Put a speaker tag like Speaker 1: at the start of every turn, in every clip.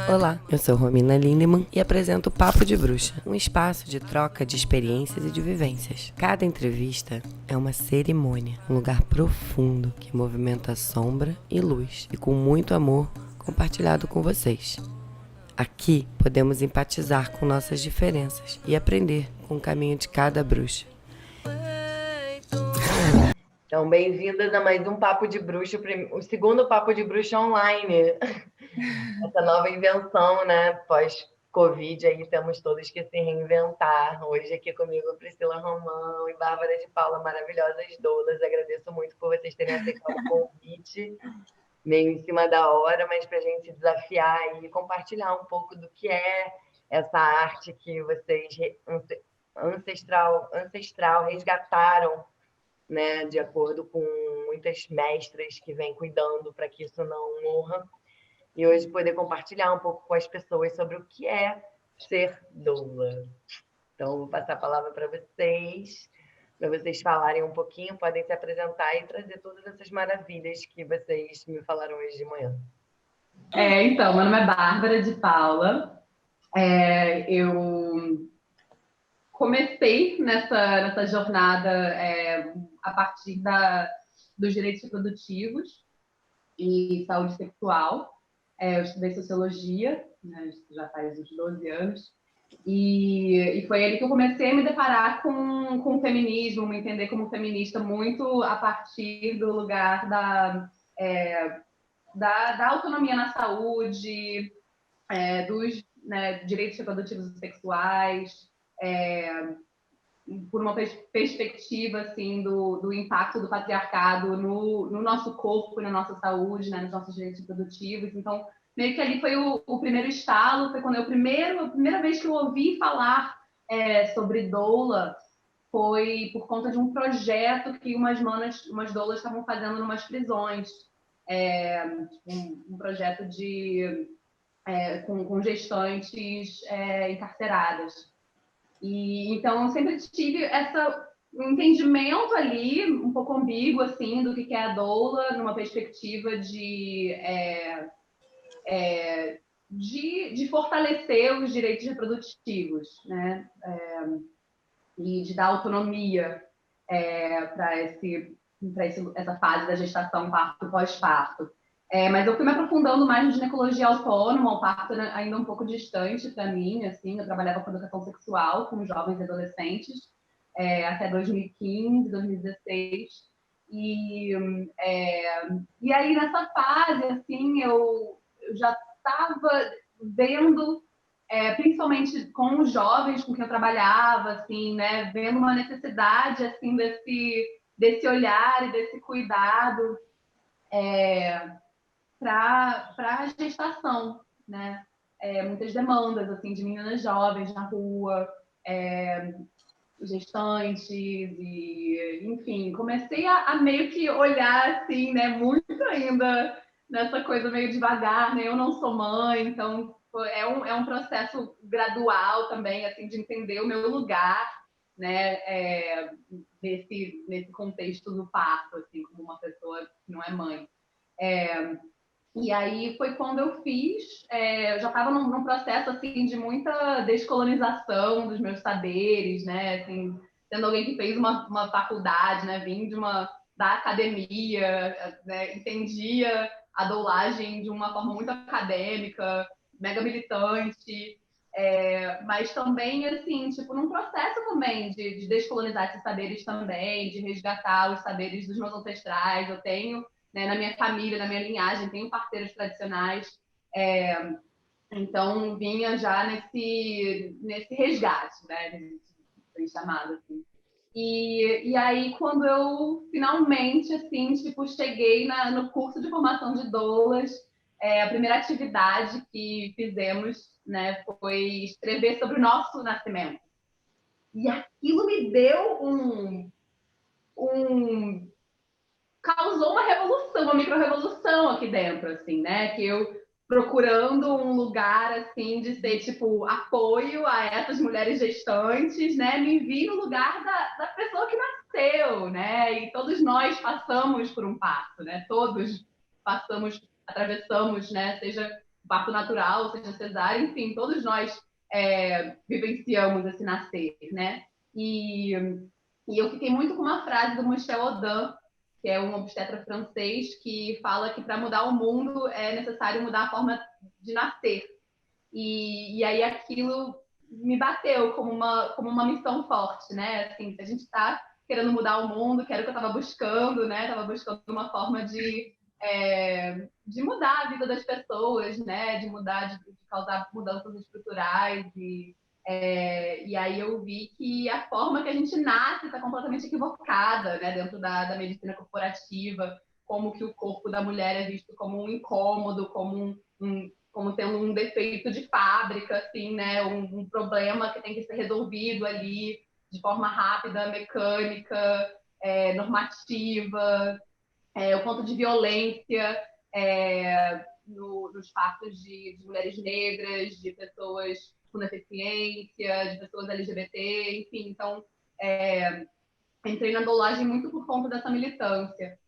Speaker 1: Olá, eu sou Romina Lindemann e apresento o Papo de Bruxa, um espaço de troca de experiências e de vivências. Cada entrevista é uma cerimônia, um lugar profundo que movimenta sombra e luz e com muito amor compartilhado com vocês. Aqui podemos empatizar com nossas diferenças e aprender com o caminho de cada bruxa. Então, bem-vindas a mais um Papo de Bruxa, o segundo Papo de Bruxa online. Essa nova invenção, né? Pós-Covid, aí temos todos que se reinventar. Hoje aqui comigo, Priscila Romão e Bárbara de Paula, maravilhosas doulas. Agradeço muito por vocês terem aceitado o convite, meio em cima da hora, mas para a gente se desafiar e compartilhar um pouco do que é essa arte que vocês ancestral resgataram, né? De acordo com muitas mestras que vêm cuidando para que isso não morra. E hoje poder compartilhar um pouco com as pessoas sobre o que é ser doula. Então, vou passar a palavra para vocês falarem um pouquinho, podem se apresentar e trazer todas essas maravilhas que vocês me falaram hoje de manhã.
Speaker 2: Então, meu nome é Bárbara de Paula. Eu comecei nessa jornada a partir dos direitos reprodutivos e saúde sexual. Eu estudei sociologia, né, já faz uns 12 anos, e foi ali que eu comecei a me deparar com o feminismo, me entender como feminista muito a partir do lugar da autonomia na saúde, dos, né, direitos reprodutivos e sexuais, por uma perspectiva assim, do impacto do patriarcado no nosso corpo, na nossa saúde, né, nos nossos direitos reprodutivos. Então, meio que ali foi o primeiro estalo, foi quando a primeira vez que eu ouvi falar sobre doula foi por conta de um projeto que umas doulas estavam fazendo em umas prisões. Um projeto com gestantes encarceradas. E então eu sempre tive um entendimento ali, um pouco ambíguo, assim, do que é a doula, numa perspectiva de fortalecer os direitos reprodutivos, né? E de dar autonomia para essa fase da gestação, parto e pós-parto. Mas eu fui me aprofundando mais na ginecologia autônoma, o parto era ainda um pouco distante para mim, assim, eu trabalhava com educação sexual com jovens e adolescentes até 2015, 2016, e aí nessa fase, assim, eu já estava vendo, principalmente com os jovens com quem eu trabalhava, assim, né, vendo uma necessidade, assim, desse olhar e desse cuidado para a gestação, né? Muitas demandas, assim, de meninas jovens na rua, gestantes e, enfim, comecei a meio que olhar, assim, né, muito ainda nessa coisa meio devagar, né? Eu não sou mãe, então é um processo gradual também, assim, de entender o meu lugar, né, nesse contexto do parto, assim, como uma pessoa que não é mãe. E aí foi quando eu fiz, eu já estava num processo assim de muita descolonização dos meus saberes, né? Assim, sendo alguém que fez uma faculdade, né? Vim da academia, né? Entendia a doulagem de uma forma muito acadêmica, mega militante, mas também assim, tipo, num processo também de descolonizar esses saberes também, de resgatar os saberes dos meus ancestrais. Eu tenho, né, na minha família, na minha linhagem, tenho parceiros tradicionais, então vinha já nesse resgate, né, foi chamado assim. E aí, quando eu finalmente, assim, tipo, cheguei no curso de formação de doulas, a primeira atividade que fizemos, né, foi escrever sobre o nosso nascimento. E aquilo me deu causou uma revolução, uma micro-revolução aqui dentro, assim, né? Que eu procurando um lugar, assim, de ser, tipo, apoio a essas mulheres gestantes, né? Me vi no lugar da pessoa que nasceu, né? E todos nós passamos por um parto, né? Todos atravessamos, né? Seja parto natural, seja cesárea, enfim, todos nós vivenciamos esse nascer, né? E eu fiquei muito com uma frase do Michel Audin, que é um obstetra francês, que fala que para mudar o mundo é necessário mudar a forma de nascer. E aí aquilo me bateu como uma missão forte, né? Assim, a gente está querendo mudar o mundo, que era o que eu estava buscando, né? Estava buscando uma forma de mudar a vida das pessoas, né? De causar mudanças estruturais. E aí eu vi que a forma que a gente nasce está completamente equivocada, né? Dentro da medicina corporativa, como que o corpo da mulher é visto como um incômodo, como tendo um defeito de fábrica, assim, né? Um problema que tem que ser resolvido ali de forma rápida, mecânica, normativa, o ponto de violência nos partos de mulheres negras, de pessoas com deficiência, de pessoas LGBT, enfim. Então, entrei na doulagem muito por conta dessa militância,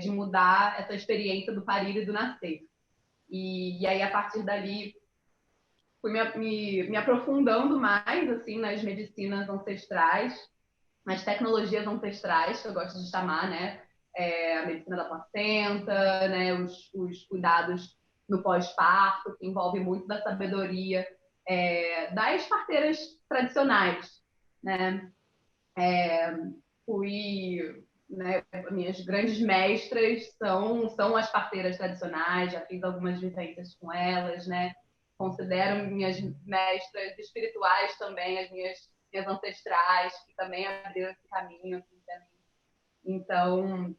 Speaker 2: de mudar essa experiência do parir e do nascer. E aí, a partir dali, fui me aprofundando mais assim nas medicinas ancestrais, nas tecnologias ancestrais, que eu gosto de chamar, né? A medicina da placenta, né? Os cuidados no pós-parto, que envolve muito da sabedoria das parteiras tradicionais, né? Né, minhas grandes mestras são as parteiras tradicionais, já fiz algumas vivências com elas, né? Considero minhas mestras espirituais também, as minhas ancestrais, que também abriram esse caminho assim, para mim. Então,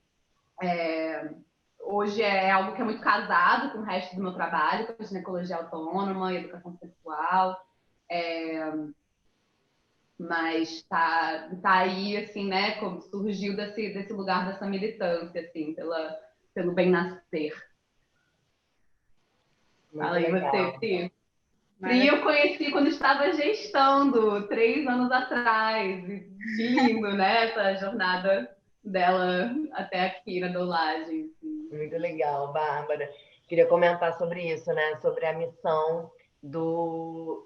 Speaker 2: hoje é algo que é muito casado com o resto do meu trabalho, com a ginecologia autônoma, educação sexual, mas tá aí, assim, né, como surgiu desse lugar dessa militância, assim, pelo bem nascer.
Speaker 1: Muito
Speaker 2: Fala aí você,
Speaker 1: legal.
Speaker 2: Pri. Pri eu conheci quando estava gestando, 3 anos atrás. Que lindo, né, essa jornada dela até aqui na doulagem. Assim.
Speaker 1: Muito legal, Bárbara. Queria comentar sobre isso, né? Sobre a missão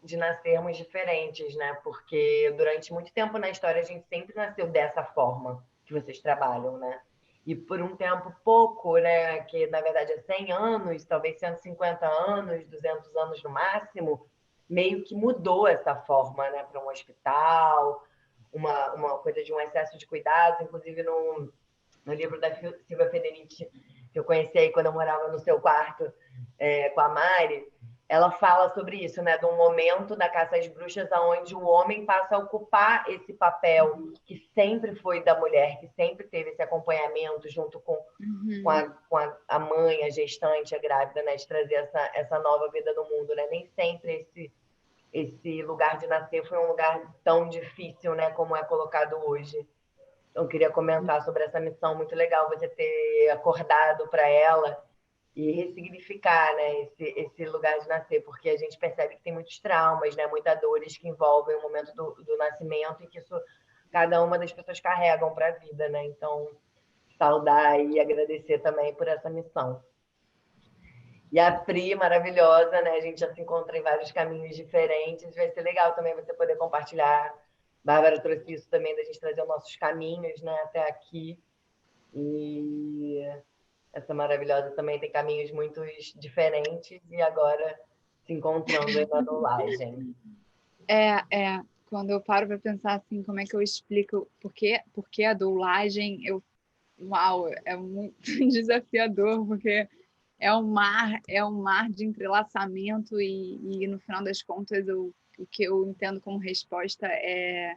Speaker 1: de nascermos diferentes, né? Porque durante muito tempo na história a gente sempre nasceu dessa forma que vocês trabalham, né? E por um tempo pouco, né? Que na verdade é 100 anos, talvez 150 anos, 200 anos no máximo, meio que mudou essa forma, né? Para um hospital, uma coisa de um excesso de cuidados, inclusive no livro da Silvia Federici, que eu conheci aí quando eu morava no seu quarto com a Mari, ela fala sobre isso, né? De um momento da caça às bruxas onde o homem passa a ocupar esse papel que sempre foi da mulher, que sempre teve esse acompanhamento junto com a mãe, a gestante, a grávida, né? De trazer essa nova vida no mundo, né? Nem sempre esse lugar de nascer foi um lugar tão difícil, né? Como é colocado hoje. Eu queria comentar sobre essa missão, muito legal você ter acordado para ela e ressignificar, né, esse lugar de nascer, porque a gente percebe que tem muitos traumas, né, muitas dores que envolvem o momento do nascimento e que isso cada uma das pessoas carregam para a vida, né? Então, saudar e agradecer também por essa missão. E a Pri, maravilhosa, né? A gente já se encontra em vários caminhos diferentes. Vai ser legal também você poder compartilhar. Bárbara trouxe isso também, da gente trazer os nossos caminhos, né, até aqui. E essa maravilhosa também tem caminhos muito diferentes e agora se encontrando aí na dublagem.
Speaker 3: Quando eu paro para pensar assim, como é que eu explico por que a doulagem, uau, é muito desafiador, porque é um mar de entrelaçamento e no final das contas o que eu entendo como resposta é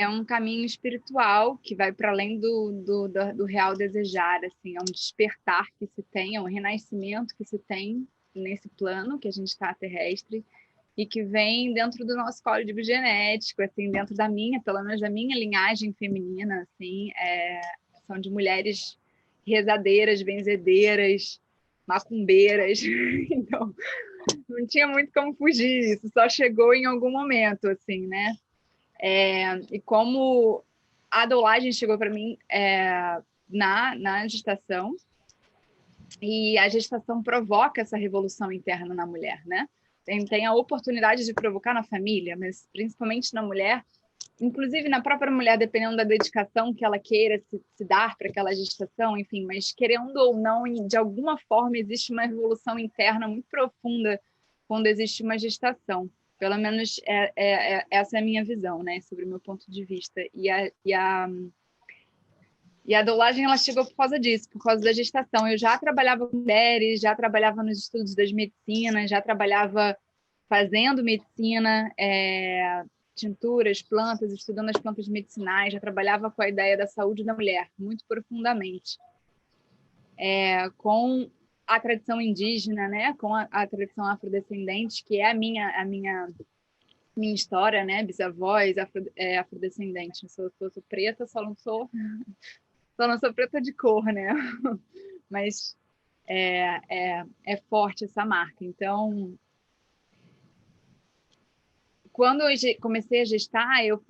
Speaker 3: um caminho espiritual que vai para além do real desejar, assim, é um despertar que se tem, é um renascimento que se tem nesse plano que a gente está terrestre e que vem dentro do nosso código genético, assim, dentro da minha, pelo menos da minha linhagem feminina, assim, são de mulheres rezadeiras, benzedeiras, macumbeiras, então não tinha muito como fugir, isso só chegou em algum momento, assim, né? E como a doulagem chegou para mim na gestação, E a gestação provoca essa revolução interna na mulher, né? Tem a oportunidade de provocar na família, mas principalmente na mulher, inclusive na própria mulher, dependendo da dedicação que ela queira se dar para aquela gestação, enfim, mas querendo ou não, de alguma forma existe uma revolução interna muito profunda quando existe uma gestação. Pelo menos essa é a minha visão, né, sobre o meu ponto de vista. E a doulagem, ela chegou por causa disso, por causa da gestação. Eu já trabalhava com mulheres, já trabalhava nos estudos das medicinas, já trabalhava fazendo medicina, tinturas, plantas, estudando as plantas medicinais, já trabalhava com a ideia da saúde da mulher, muito profundamente. Com a tradição indígena, né? Com a tradição afrodescendente, que é a minha história, né? Bisavós afrodescendentes. Eu sou preta, só não sou preta de cor, né? Mas é forte essa marca. Então, quando eu comecei a gestar, eu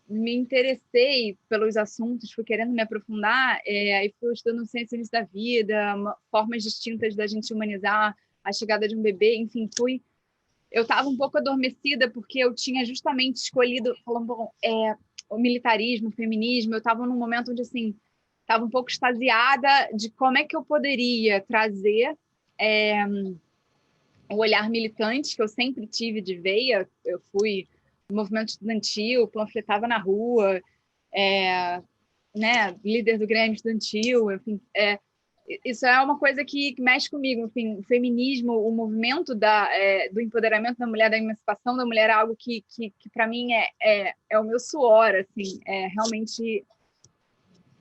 Speaker 3: me interessei pelos assuntos, fui querendo me aprofundar, e fui estudando ciências da vida, formas distintas da gente humanizar a chegada de um bebê, enfim, eu estava um pouco adormecida porque eu tinha justamente escolhido, falando, bom, o militarismo, o feminismo, eu estava num momento onde, assim, estava um pouco extasiada de como é que eu poderia trazer o olhar militante que eu sempre tive de veia. Eu fui no movimento estudantil, panfletava na rua, né, líder do Grêmio Estudantil, enfim, isso é uma coisa que mexe comigo. Enfim, o feminismo, o movimento do empoderamento da mulher, da emancipação da mulher, é algo que para mim é o meu suor, assim, realmente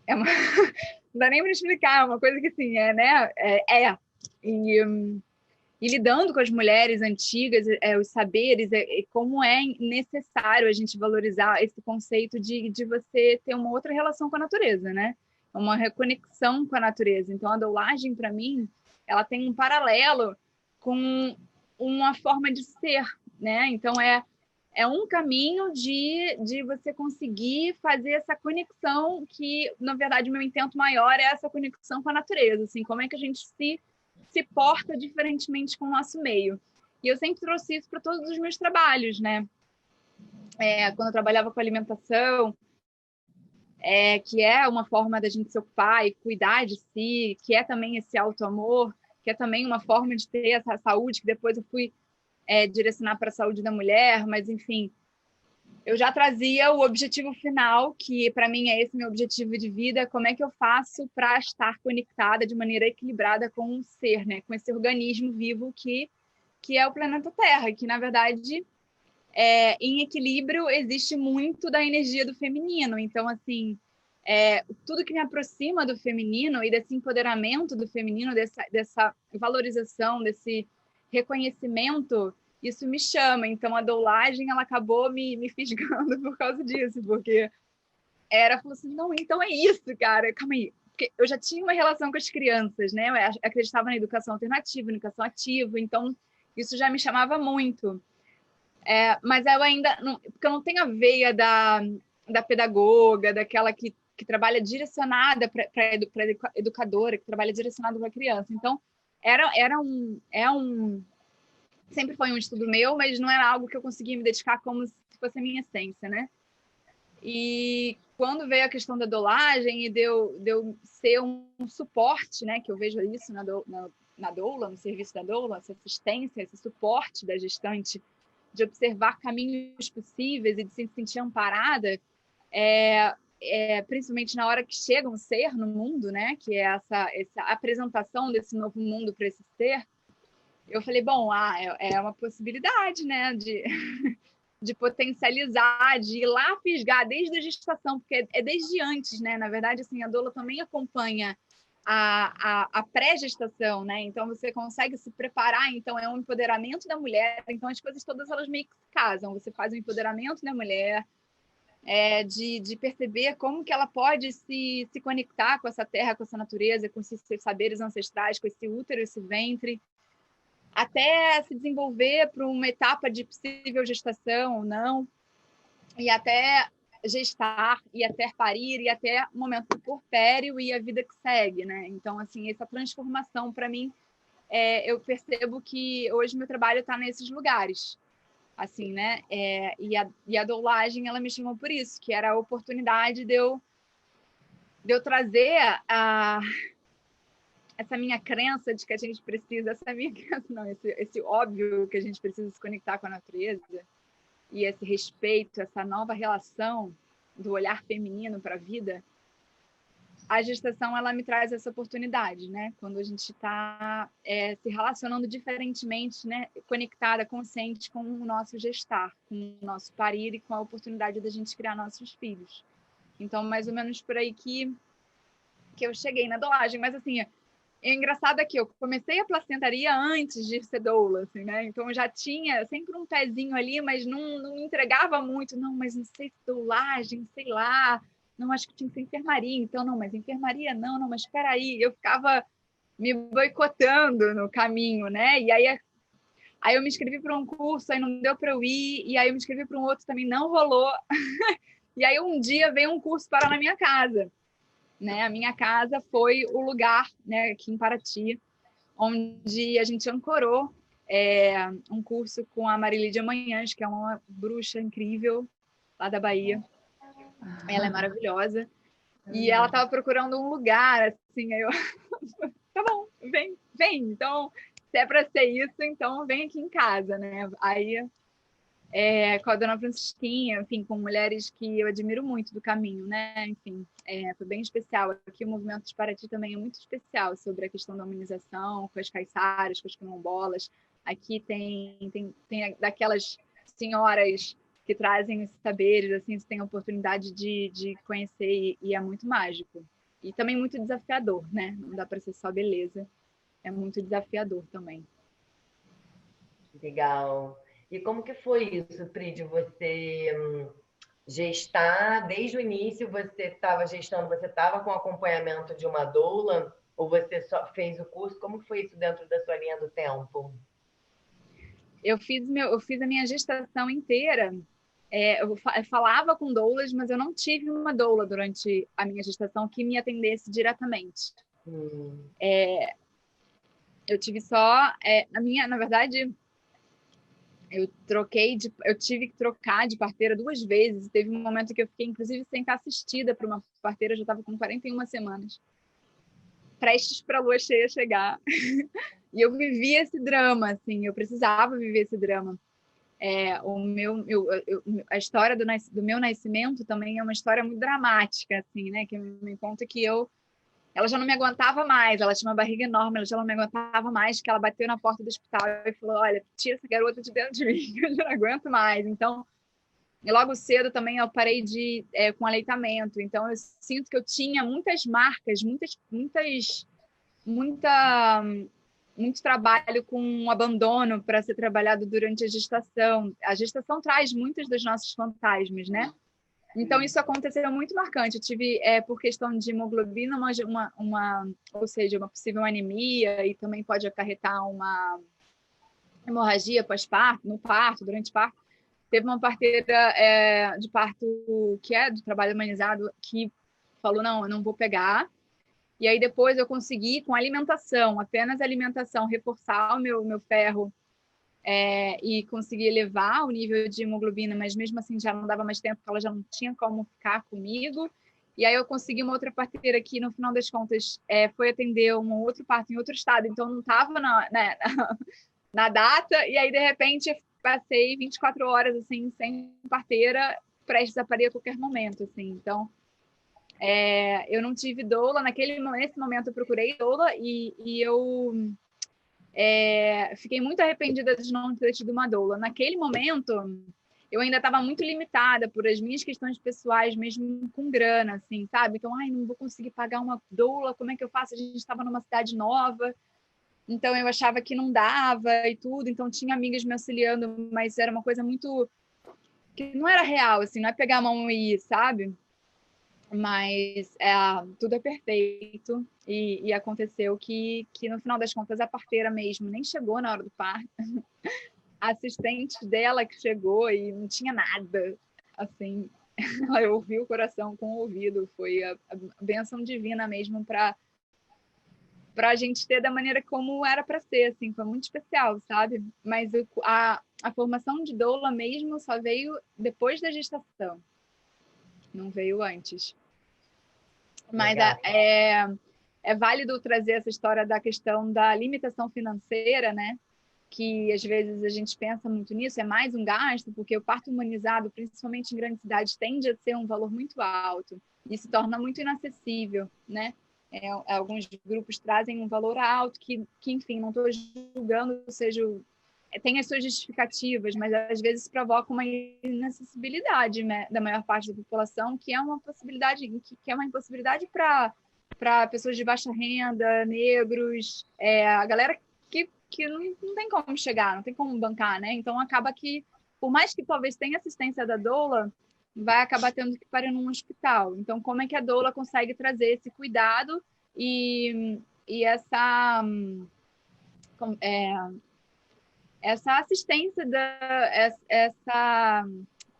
Speaker 3: uma... não dá nem para explicar, é uma coisa que assim, né, e lidando com as mulheres antigas, os saberes, como é necessário a gente valorizar esse conceito de você ter uma outra relação com a natureza, né? Uma reconexão com a natureza. Então, a doulagem, para mim, ela tem um paralelo com uma forma de ser, né? Então, é um caminho de você conseguir fazer essa conexão que, na verdade, o meu intento maior é essa conexão com a natureza, assim, como é que a gente se porta diferentemente com o nosso meio. E eu sempre trouxe isso para todos os meus trabalhos, né? Quando eu trabalhava com alimentação, que é uma forma da gente se ocupar e cuidar de si, que é também esse auto-amor, que é também uma forma de ter essa saúde, que depois eu fui direcionar para a saúde da mulher, mas, enfim, eu já trazia o objetivo final, que para mim é esse meu objetivo de vida, como é que eu faço para estar conectada de maneira equilibrada com o ser, né? Com esse organismo vivo que é o planeta Terra, que, na verdade, em equilíbrio existe muito da energia do feminino. Então, assim, tudo que me aproxima do feminino e desse empoderamento do feminino, dessa valorização, desse reconhecimento, isso me chama. Então, a doulagem, ela acabou me fisgando por causa disso, porque falou assim, não, então é isso, cara, calma aí. Porque eu já tinha uma relação com as crianças, né? Eu acreditava na educação alternativa, na educação ativa, então isso já me chamava muito. Mas eu ainda não, porque eu não tenho a veia da pedagoga, daquela que trabalha direcionada para educadora, que trabalha direcionada para a criança. Então, sempre foi um estudo meu, mas não era algo que eu conseguia me dedicar como se fosse a minha essência, né? E quando veio a questão da doulagem e de eu ser um suporte, né? Que eu vejo isso na doula, no serviço da doula, essa assistência, esse suporte da gestante, de observar caminhos possíveis e de se sentir amparada, principalmente na hora que chega um ser no mundo, né? Que é essa apresentação desse novo mundo para esse ser. Eu falei, bom, é uma possibilidade, né? De potencializar, de ir lá fisgar desde a gestação, porque é desde antes, né? Na verdade, assim, a doula também acompanha a pré-gestação, né? Então você consegue se preparar, então é um empoderamento da mulher, então as coisas todas elas meio que se casam. Você faz o empoderamento da mulher, de perceber como que ela pode se conectar com essa terra, com essa natureza, com esses saberes ancestrais, com esse útero, esse ventre, até se desenvolver para uma etapa de possível gestação ou não, e até gestar e até parir e até o momento do puerpério e a vida que segue, né? Então, assim, essa transformação, para mim, eu percebo que hoje meu trabalho está nesses lugares, assim, né? E a doulagem, ela me chamou por isso, que era a oportunidade de eu trazer essa minha crença de que a gente precisa, essa minha crença, não, esse óbvio que a gente precisa se conectar com a natureza, e esse respeito, essa nova relação do olhar feminino para a vida, a gestação ela me traz essa oportunidade, né? Quando a gente está se relacionando diferentemente, né? Conectada, consciente com o nosso gestar, com o nosso parir e com a oportunidade da gente criar nossos filhos. Então, mais ou menos por aí que eu cheguei na doulagem. Mas, assim, engraçado é que eu comecei a placentaria antes de ser doula, assim, né? Então, eu já tinha sempre um pezinho ali, mas não me entregava muito. Não, mas não sei se doulagem, sei lá. Não, acho que tinha que ser enfermaria. Então, não, mas enfermaria não, mas espera aí. Eu ficava me boicotando no caminho, né? E aí eu me inscrevi para um curso, aí não deu para eu ir. E aí eu me inscrevi para um outro, também não rolou. E aí um dia veio um curso parar na minha casa. Né? A minha casa foi o lugar, né, aqui em Paraty, onde a gente ancorou um curso com a Marília Manhãs, que é uma bruxa incrível lá da Bahia. Ela é maravilhosa. E ela estava procurando um lugar, assim, aí eu... tá bom, vem. Então, se é para ser isso, então vem aqui em casa, né? Aí com a dona Francisquinha, enfim, com mulheres que eu admiro muito do caminho, né? Enfim, foi bem especial. Aqui o Movimento de Paraty também é muito especial sobre a questão da humanização, com as caiçaras, com as quilombolas. Aqui tem daquelas senhoras que trazem esses saberes, assim, você tem a oportunidade de conhecer e é muito mágico. E também muito desafiador, né? Não dá para ser só beleza. É muito desafiador também.
Speaker 1: Legal. E como que foi isso, Pri, de você gestar desde o início? Você estava gestando, você estava com acompanhamento de uma doula ou você só fez o curso? Como foi isso dentro da sua linha do tempo?
Speaker 3: Eu fiz a minha gestação inteira. Eu falava com doulas, mas eu não tive uma doula durante a minha gestação que me atendesse diretamente. Eu tive só na verdade, eu tive que trocar de parteira 2 vezes. Teve um momento que eu fiquei, inclusive, sem estar assistida por uma parteira, eu já estava com 41 semanas, prestes para a lua cheia chegar. E eu vivi esse drama, assim, eu precisava viver esse drama. A história do meu nascimento também é uma história muito dramática, assim, né? Que me conta que ela já não me aguentava mais, ela tinha uma barriga enorme, ela já não me aguentava mais, que ela bateu na porta do hospital e falou: olha, tira essa garota de dentro de mim, eu já não aguento mais. Então, e logo cedo também eu parei com aleitamento, então eu sinto que eu tinha muitas marcas, muito trabalho com abandono para ser trabalhado durante a gestação. A gestação traz muitos dos nossos fantasmas, né? Então, isso aconteceu muito marcante. Eu tive, por questão de hemoglobina, ou seja, uma possível anemia, e também pode acarretar uma hemorragia pós-parto, no parto, durante o parto. Teve uma parteira de parto que é do trabalho humanizado que falou: não, eu não vou pegar. E aí depois eu consegui, com alimentação, apenas alimentação, reforçar o meu ferro e conseguir elevar o nível de hemoglobina, mas mesmo assim já não dava mais tempo, porque ela já não tinha como ficar comigo. E aí eu consegui uma outra parteira que, no final das contas, foi atender um outro parto em outro estado, então não estava na data, e aí, de repente, passei 24 horas, assim, sem parteira, prestes a parir a qualquer momento, assim. Então, eu não tive doula. Nesse momento eu procurei doula e eu fiquei muito arrependida de não ter tido uma doula. Naquele momento, eu ainda estava muito limitada por as minhas questões pessoais, mesmo com grana, assim, sabe? Então, não vou conseguir pagar uma doula, como é que eu faço? A gente estava numa cidade nova, então eu achava que não dava e tudo. Então, tinha amigas me auxiliando, mas era uma coisa muito... que não era real, assim, não é pegar a mão e ir, sabe? Mas tudo é perfeito e aconteceu que no final das contas a parteira mesmo nem chegou na hora do parto. A assistente dela que chegou e não tinha nada, assim, Eu ouvi o coração com o ouvido, foi a bênção divina mesmo para a gente ter da maneira como era para ser, assim, foi muito especial, sabe? Mas a formação de doula mesmo só veio depois da gestação, não veio antes. Mas é válido trazer essa história da questão da limitação financeira, né? Que às vezes a gente pensa muito nisso, é mais um gasto, porque o parto humanizado, principalmente em grandes cidades, tende a ser um valor muito alto e se torna muito inacessível, né? Alguns grupos trazem um valor alto que enfim, não estou julgando, tem as suas justificativas, mas às vezes provoca uma inacessibilidade, né, da maior parte da população, que é uma possibilidade, que é uma impossibilidade para pessoas de baixa renda, negros, a galera que não tem como chegar, não tem como bancar, né? Então acaba que, por mais que talvez tenha assistência da doula, vai acabar tendo que parar num hospital. Então, como é que a doula consegue trazer esse cuidado e essa assistência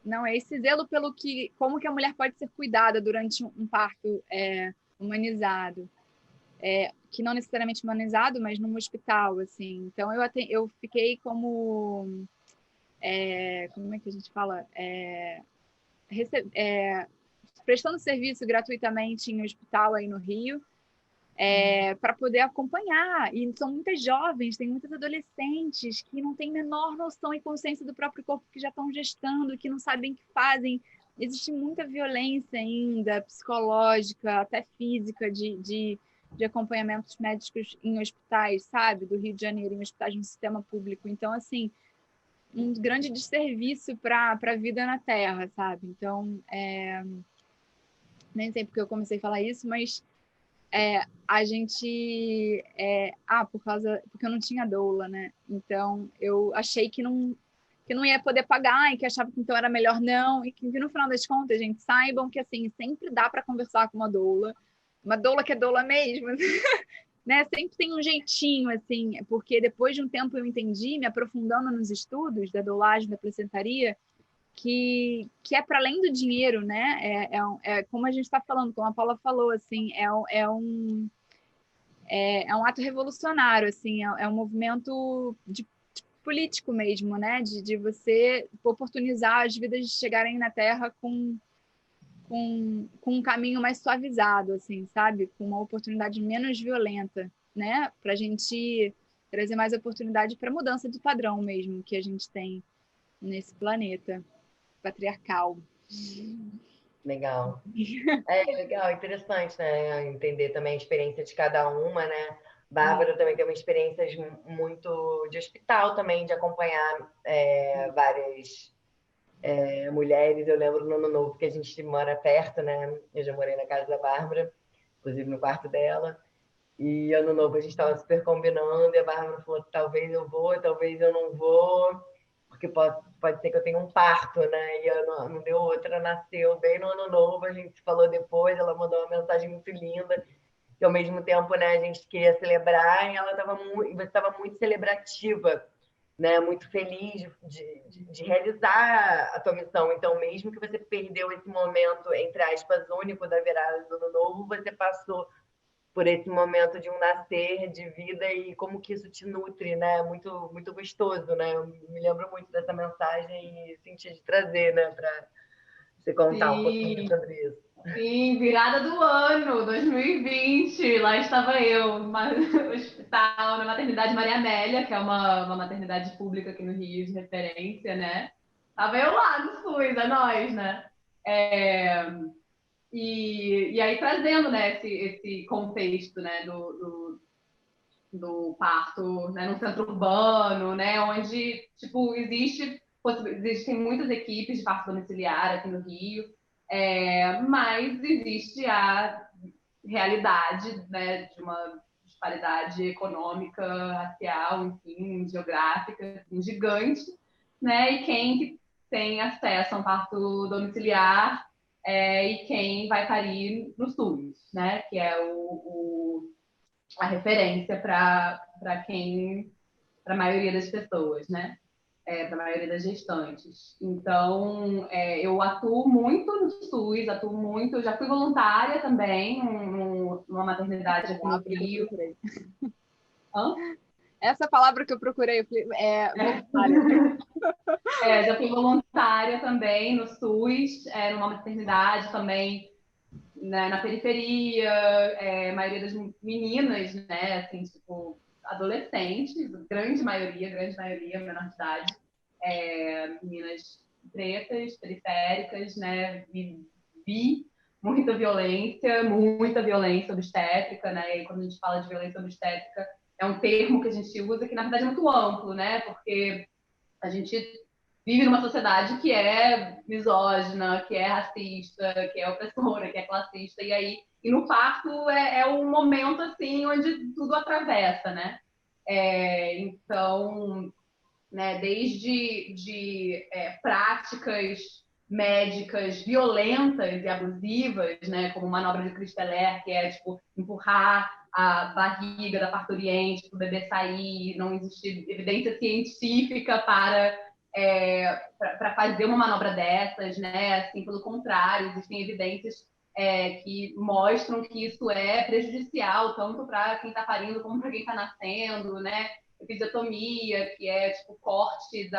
Speaker 3: não é esse zelo pelo como que a mulher pode ser cuidada durante um parto humanizado, que não necessariamente humanizado, mas num hospital, assim. Então eu fiquei como é que a gente fala, prestando serviço gratuitamente em um hospital aí no Rio, para poder acompanhar. E são muitas jovens, tem muitas adolescentes que não têm menor noção e consciência do próprio corpo, que já estão gestando, que não sabem o que fazem. Existe muita violência ainda, psicológica, até física, de acompanhamentos médicos em hospitais, sabe? Do Rio de Janeiro, em hospitais no sistema público. Então, assim, um grande desserviço para a vida na Terra, sabe? Então, nem sei porque eu comecei a falar isso, mas a gente porque eu não tinha doula, né? Então eu achei que não ia poder pagar e que achava que então era melhor não, e que no final das contas, gente, saibam que assim sempre dá para conversar com uma doula que é doula mesmo, né? Sempre tem um jeitinho assim, porque depois de um tempo eu entendi, me aprofundando nos estudos da doulagem, da placentaria, que é para além do dinheiro, né? Como a gente está falando, como a Paula falou, assim, é um ato revolucionário, assim, é um movimento político mesmo, né? De você oportunizar as vidas de chegarem na Terra com um caminho mais suavizado, assim, sabe? Com uma oportunidade menos violenta, né? Para a gente trazer mais oportunidade para a mudança de padrão mesmo que a gente tem nesse planeta patriarcal.
Speaker 1: Legal. Legal, interessante, né? Entender também a experiência de cada uma, né? Bárbara também tem uma experiência muito de hospital também, de acompanhar várias mulheres. Eu lembro no Ano Novo que a gente mora perto, né? Eu já morei na casa da Bárbara, inclusive no quarto dela. E Ano Novo a gente estava super combinando, e a Bárbara falou: talvez eu vou, talvez eu não vou, porque pode ser que eu tenha um parto, né? E não deu outra, nasceu bem no Ano Novo, a gente se falou depois, ela mandou uma mensagem muito linda, que ao mesmo tempo, né, a gente queria celebrar, e ela estava muito celebrativa, né? Muito feliz de realizar a tua missão. Então, mesmo que você perdeu esse momento, entre aspas, único da virada do Ano Novo, você passou por esse momento de um nascer de vida e como que isso te nutre, né? Muito, muito gostoso, né? Eu me lembro muito dessa mensagem e senti de trazer, né? Para você contar um pouquinho sobre isso.
Speaker 2: Sim, virada do ano, 2020, lá estava eu, no hospital, na maternidade Maria Amélia, que é uma maternidade pública aqui no Rio de referência, né? Tava eu lá no SUS, é nós, né? E aí trazendo, né, esse contexto, né, do parto, né, no centro urbano, né, onde, tipo, existem muitas equipes de parto domiciliar aqui no Rio, mas existe a realidade, né, de uma disparidade econômica, racial, enfim, geográfica, assim, gigante, né, e quem tem acesso a um parto domiciliar e quem vai parir no SUS, né, que é a referência para a maioria das pessoas, né? para a maioria das gestantes. Então, eu atuo muito no SUS, já fui voluntária também numa maternidade aqui no Rio. Hã?
Speaker 3: Essa palavra que eu procurei, eu falei, voluntária.
Speaker 2: Já fui voluntária também no SUS, numa maternidade também, né, na periferia, a maioria das meninas, né, assim, tipo, adolescentes, grande maioria, menor de idade, meninas pretas, periféricas, né, vi muita violência obstétrica, né, e quando a gente fala de violência obstétrica, é um termo que a gente usa que, na verdade, é muito amplo, né, porque a gente vive numa sociedade que é misógina, que é racista, que é opressora, que é classista, e no parto é um momento, assim, onde tudo atravessa, né? Então, né, desde práticas médicas violentas e abusivas, né, como manobra de Christeler, que é tipo empurrar a barriga da parturiente para o bebê sair, não existe evidência científica para fazer uma manobra dessas, né? Assim, pelo contrário, existem evidências que mostram que isso é prejudicial tanto para quem está parindo como para quem está nascendo, né? Episiotomia, que é tipo corte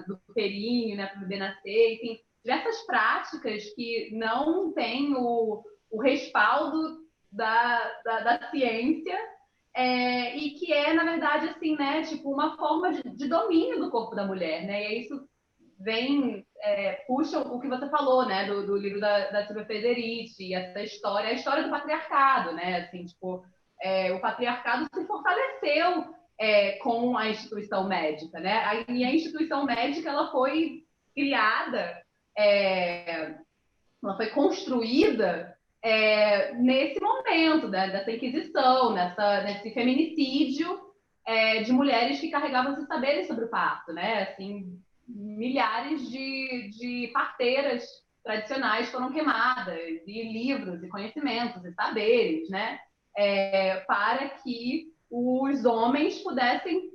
Speaker 2: do períneo, né, para o bebê nascer, enfim, diversas práticas que não têm o respaldo da ciência, e que na verdade, assim, né, tipo, uma forma de domínio do corpo da mulher, né, e aí isso vem, puxa o que você falou, né, do livro da Silvia Federici, essa história, a história do patriarcado, né, assim, tipo, o patriarcado se fortaleceu com a instituição médica, né, e a instituição médica, ela foi criada, ela foi construída nesse momento, né, dessa inquisição, nesse feminicídio de mulheres que carregavam esses saberes sobre o parto, né? Assim, milhares de parteiras tradicionais foram queimadas, e livros, e conhecimentos, e saberes, né? Para que os homens pudessem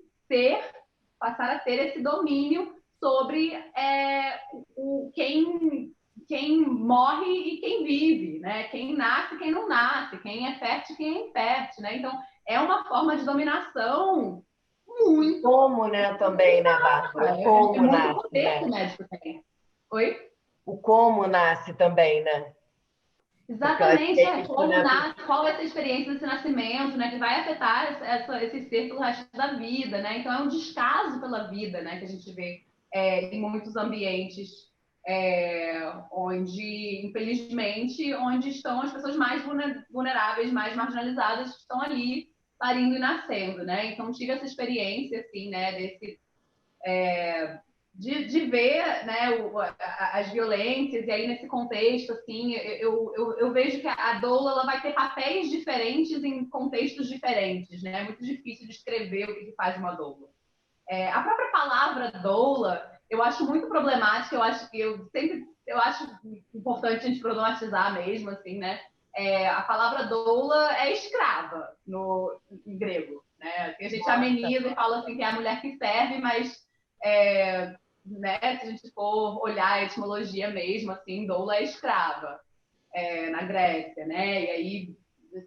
Speaker 2: passar a ter esse domínio sobre quem morre e quem vive, né? Quem nasce e quem não nasce, quem é fértil e quem é infértil, né? Então, é uma forma de dominação muito...
Speaker 1: Como, né, também, né, Bárbara? O como nasce,
Speaker 2: poder
Speaker 1: né?
Speaker 2: que o médico tem. Oi?
Speaker 1: O como nasce também, né?
Speaker 2: Exatamente,
Speaker 1: Como nasce,
Speaker 2: qual é essa experiência desse nascimento, né, que vai afetar esse ser pelo resto da vida, né? Então é um descaso pela vida, né, que a gente vê em muitos ambientes onde, infelizmente, onde estão as pessoas mais vulneráveis, mais marginalizadas, que estão ali parindo e nascendo, né? Então tive essa experiência, assim, né, de ver, né, as violências, e aí nesse contexto, assim, eu vejo que a doula ela vai ter papéis diferentes em contextos diferentes, né? É muito difícil descrever o que faz uma doula. A própria palavra doula, eu acho muito problemática, eu acho importante a gente problematizar mesmo, assim, né? A palavra doula é escrava em grego, né? Assim, a gente ameniza e fala assim que é a mulher que serve, mas né, se a gente for olhar a etimologia mesmo, assim, doula é escrava na Grécia, né? E aí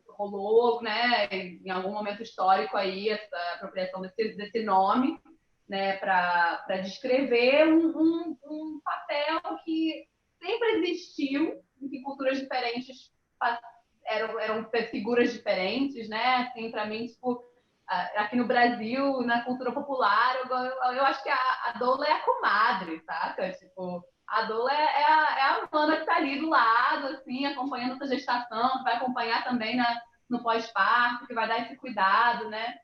Speaker 2: rolou, né, em algum momento histórico aí essa apropriação desse nome, né, para descrever um papel que sempre existiu, em que culturas diferentes eram figuras diferentes, né? Assim, para mim, tipo, aqui no Brasil, na cultura popular, eu acho que a doula é a comadre, saca? Tipo, a doula é a mana que tá ali do lado, assim, acompanhando essa gestação, que vai acompanhar também no pós-parto, que vai dar esse cuidado, né?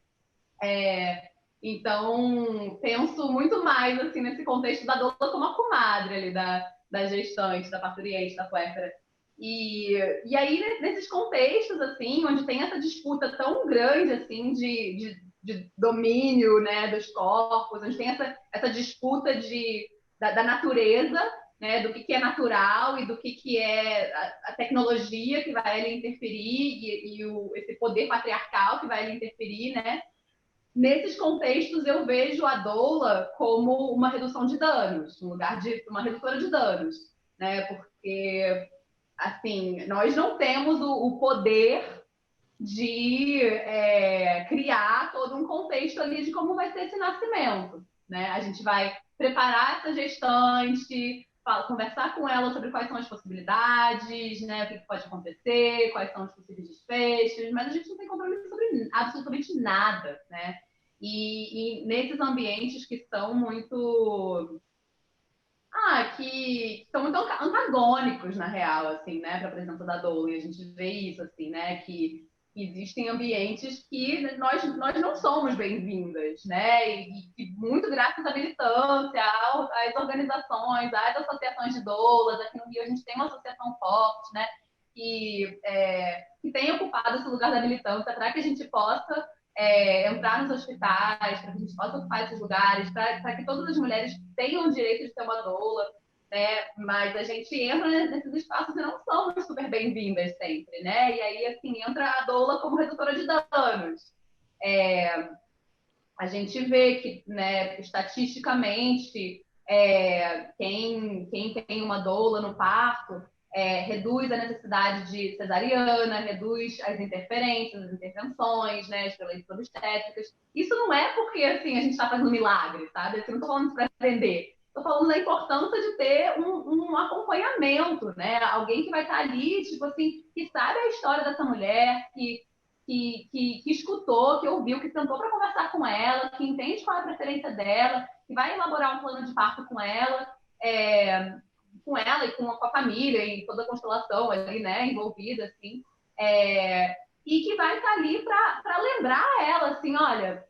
Speaker 2: Então, penso muito mais, assim, nesse contexto da doula como a comadre ali, da gestante, da parturiente, da puérpera. E aí, nesses contextos, assim, onde tem essa disputa tão grande, assim, de domínio, né, dos corpos, onde tem essa disputa da natureza, né, do que é natural e do que é a tecnologia que vai ali interferir, e esse poder patriarcal que vai ali interferir, né? nesses contextos, eu vejo a doula como uma redução de danos, um lugar de uma redutora de danos, né? Porque, assim, nós não temos o poder de criar todo um contexto ali de como vai ser esse nascimento, né? A gente vai preparar essa gestante, conversar com ela sobre quais são as possibilidades, né? O que pode acontecer, quais são os possíveis desfechos, mas a gente não tem compromisso sobre absolutamente nada, né? E nesses ambientes que são muito que são muito antagônicos, na real, assim, né, para a presença da doula. E a gente vê isso, assim, né, que existem ambientes que nós não somos bem-vindas, né, e muito graças à militância, às organizações, às associações de doulas. Aqui no Rio a gente tem uma associação forte, né, que tem ocupado esse lugar da militância para que a gente possa entrar nos hospitais, para que a gente possa ocupar esses lugares, para que todas as mulheres tenham o direito de ter uma doula, né? Mas a gente entra nesses espaços e não somos super bem-vindas sempre, né? E aí, assim, entra a doula como redutora de danos. A gente vê que, né, estatisticamente, quem tem uma doula no parto reduz a necessidade de cesariana, reduz as interferências, as intervenções, né, as violências obstétricas. Isso não é porque assim, a gente está fazendo milagre, sabe? Eu não estou falando isso para vender. Estou falando da importância de ter um acompanhamento, né? Alguém que vai estar ali, tipo assim, que sabe a história dessa mulher, que escutou, que ouviu, que sentou para conversar com ela, que entende qual é a preferência dela, que vai elaborar um plano de parto com ela e com a família e toda a constelação ali, né, envolvida, assim, e que vai estar ali para lembrar ela, assim, olha,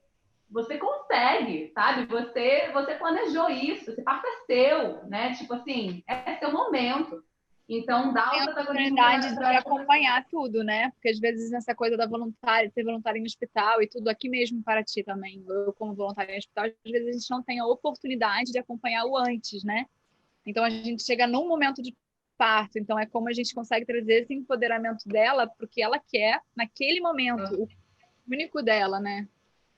Speaker 2: você consegue, sabe? Você planejou isso, esse parto é seu, né? Tipo assim, é seu momento. Então, dá
Speaker 3: Tem
Speaker 2: o
Speaker 3: a
Speaker 2: protagonismo
Speaker 3: oportunidade de
Speaker 2: para essa
Speaker 3: acompanhar tudo, né? Porque às vezes essa coisa da voluntária, ser voluntária em hospital e tudo aqui mesmo para ti também. Eu, como voluntária em hospital, às vezes a gente não tem a oportunidade de acompanhar o antes, né? Então a gente chega num momento de parto, então é como a gente consegue trazer esse empoderamento dela porque ela quer naquele momento, o único dela, né?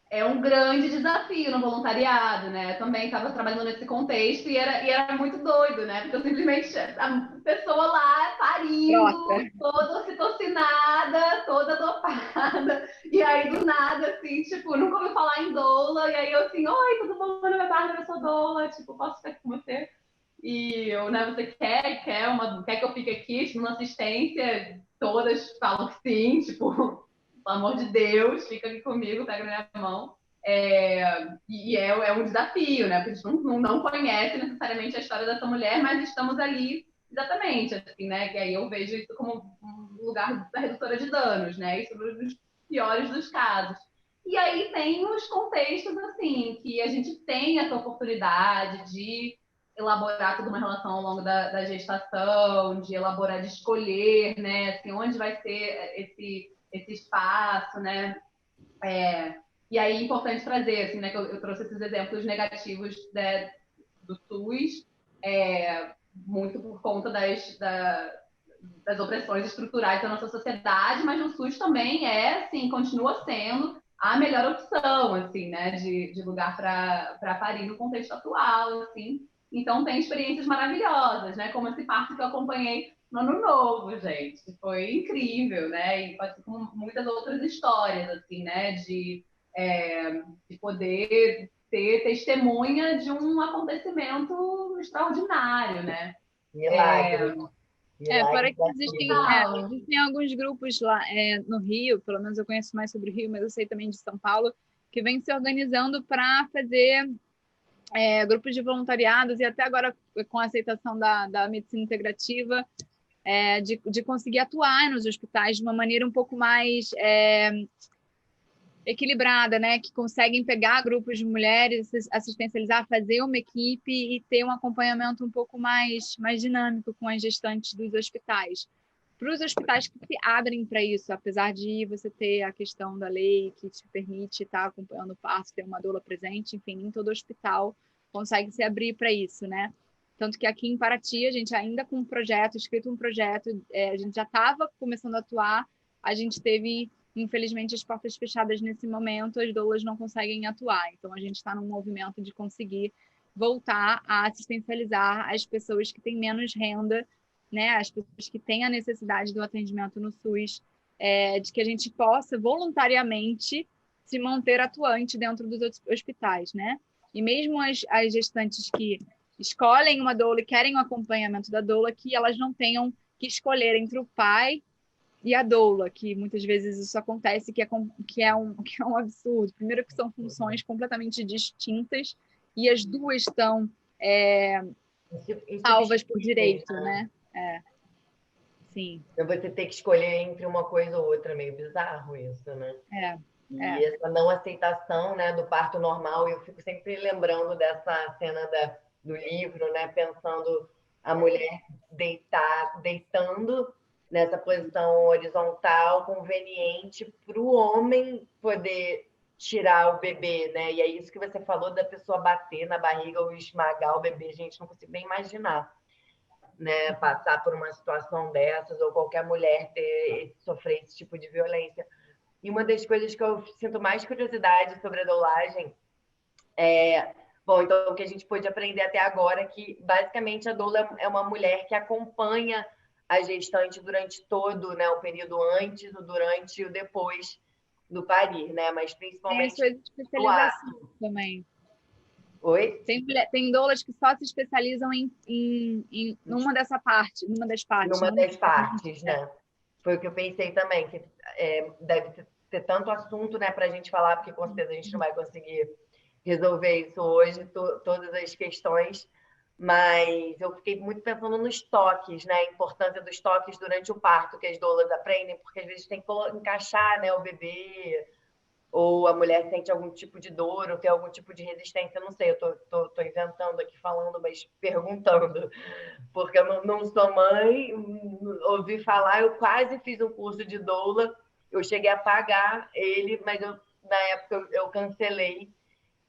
Speaker 2: É um grande desafio no voluntariado, né? Eu também estava trabalhando nesse contexto e era muito doido, né? Porque eu simplesmente, a pessoa lá
Speaker 3: Brota.
Speaker 2: parindo, toda ocitocinada, toda dopada, e aí do nada, assim, tipo, nunca ouviu falar em doula, e aí eu assim, oi, tudo bom? Meu nome é Bárbara, eu sou doula, tipo, posso ficar com você? E eu, né, você quer que eu fique aqui, tipo, numa assistência? Todas falam que sim, tipo, pelo amor de Deus, fica aqui comigo, pega na minha mão. É um desafio, né? Porque a gente não conhece necessariamente a história dessa mulher, mas estamos ali exatamente, assim, né? Que aí eu vejo isso como um lugar da redutora de danos, né? Isso nos piores dos casos. E aí tem os contextos, assim, que a gente tem essa oportunidade de elaborar toda uma relação ao longo da gestação, de elaborar, de escolher, né? Assim, onde vai ser esse espaço, né? E aí é importante trazer, assim, né? Que eu trouxe esses exemplos negativos, né, do SUS, muito por conta das opressões estruturais da nossa sociedade, mas o SUS também assim, continua sendo a melhor opção, assim, né, de lugar para parir no contexto atual, assim. Então tem experiências maravilhosas, né, como esse parto que eu acompanhei no Ano Novo, gente, foi incrível, né, e pode ser como muitas outras histórias, assim, né, de poder ser testemunha de um acontecimento extraordinário, né?
Speaker 1: Milagre.
Speaker 3: Fora
Speaker 1: Milagre
Speaker 3: que
Speaker 1: da vida.
Speaker 3: existem alguns grupos lá no Rio, pelo menos eu conheço mais sobre o Rio, mas eu sei também de São Paulo, que vem se organizando para fazer grupos de voluntariados e até agora com a aceitação da medicina integrativa, de conseguir atuar nos hospitais de uma maneira um pouco mais equilibrada, né? Que conseguem pegar grupos de mulheres, assistencializar, fazer uma equipe e ter um acompanhamento um pouco mais dinâmico com as gestantes dos hospitais. Para os hospitais que se abrem para isso, apesar de você ter a questão da lei que te permite estar acompanhando o parto, ter uma doula presente, enfim, nem todo hospital consegue se abrir para isso, né? Tanto que aqui em Paraty, a gente ainda com um projeto, escrito um projeto, a gente já estava começando a atuar, a gente teve infelizmente, as portas fechadas nesse momento, as doulas não conseguem atuar. Então, a gente está num movimento de conseguir voltar a assistencializar as pessoas que têm menos renda, né? As pessoas que têm a necessidade do atendimento no SUS, de que a gente possa voluntariamente se manter atuante dentro dos hospitais, né? E mesmo as gestantes que escolhem uma doula e querem o acompanhamento da doula, que elas não tenham que escolher entre o pai e a doula, que muitas vezes isso acontece, que é um absurdo. Primeiro que são funções completamente distintas e as duas estão salvas por direito, né? Sim.
Speaker 1: Então você ter que escolher entre uma coisa ou outra, meio bizarro isso, né? E essa não aceitação, né, do parto normal, eu fico sempre lembrando dessa cena do livro, né, pensando a mulher deitando nessa posição horizontal, conveniente para o homem poder tirar o bebê, né? E é isso que você falou da pessoa bater na barriga ou esmagar o bebê, gente, não consigo nem imaginar, né, passar por uma situação dessas ou qualquer mulher sofrer esse tipo de violência. E uma das coisas que eu sinto mais curiosidade sobre a doulagem bom, então o que a gente pôde aprender até agora é que basicamente a doula é uma mulher que acompanha a gestante durante todo, né, o período antes, o durante e o depois do parir, né? Mas principalmente
Speaker 3: tem a sua especialização também.
Speaker 1: Oi?
Speaker 3: Tem doulas que só se especializam numa das partes.
Speaker 1: Numa das partes, né? Foi o que eu pensei também, que deve ter tanto assunto, né, para a gente falar, porque com certeza a gente não vai conseguir resolver isso hoje, todas as questões, mas eu fiquei muito pensando nos toques, né, a importância dos toques durante o parto que as doulas aprendem, porque às vezes tem que encaixar, né, o bebê, ou a mulher sente algum tipo de dor, ou tem algum tipo de resistência, não sei, eu tô inventando aqui, falando, mas perguntando, porque eu não sou mãe, ouvi falar, eu quase fiz um curso de doula, eu cheguei a pagar ele, mas na época eu cancelei.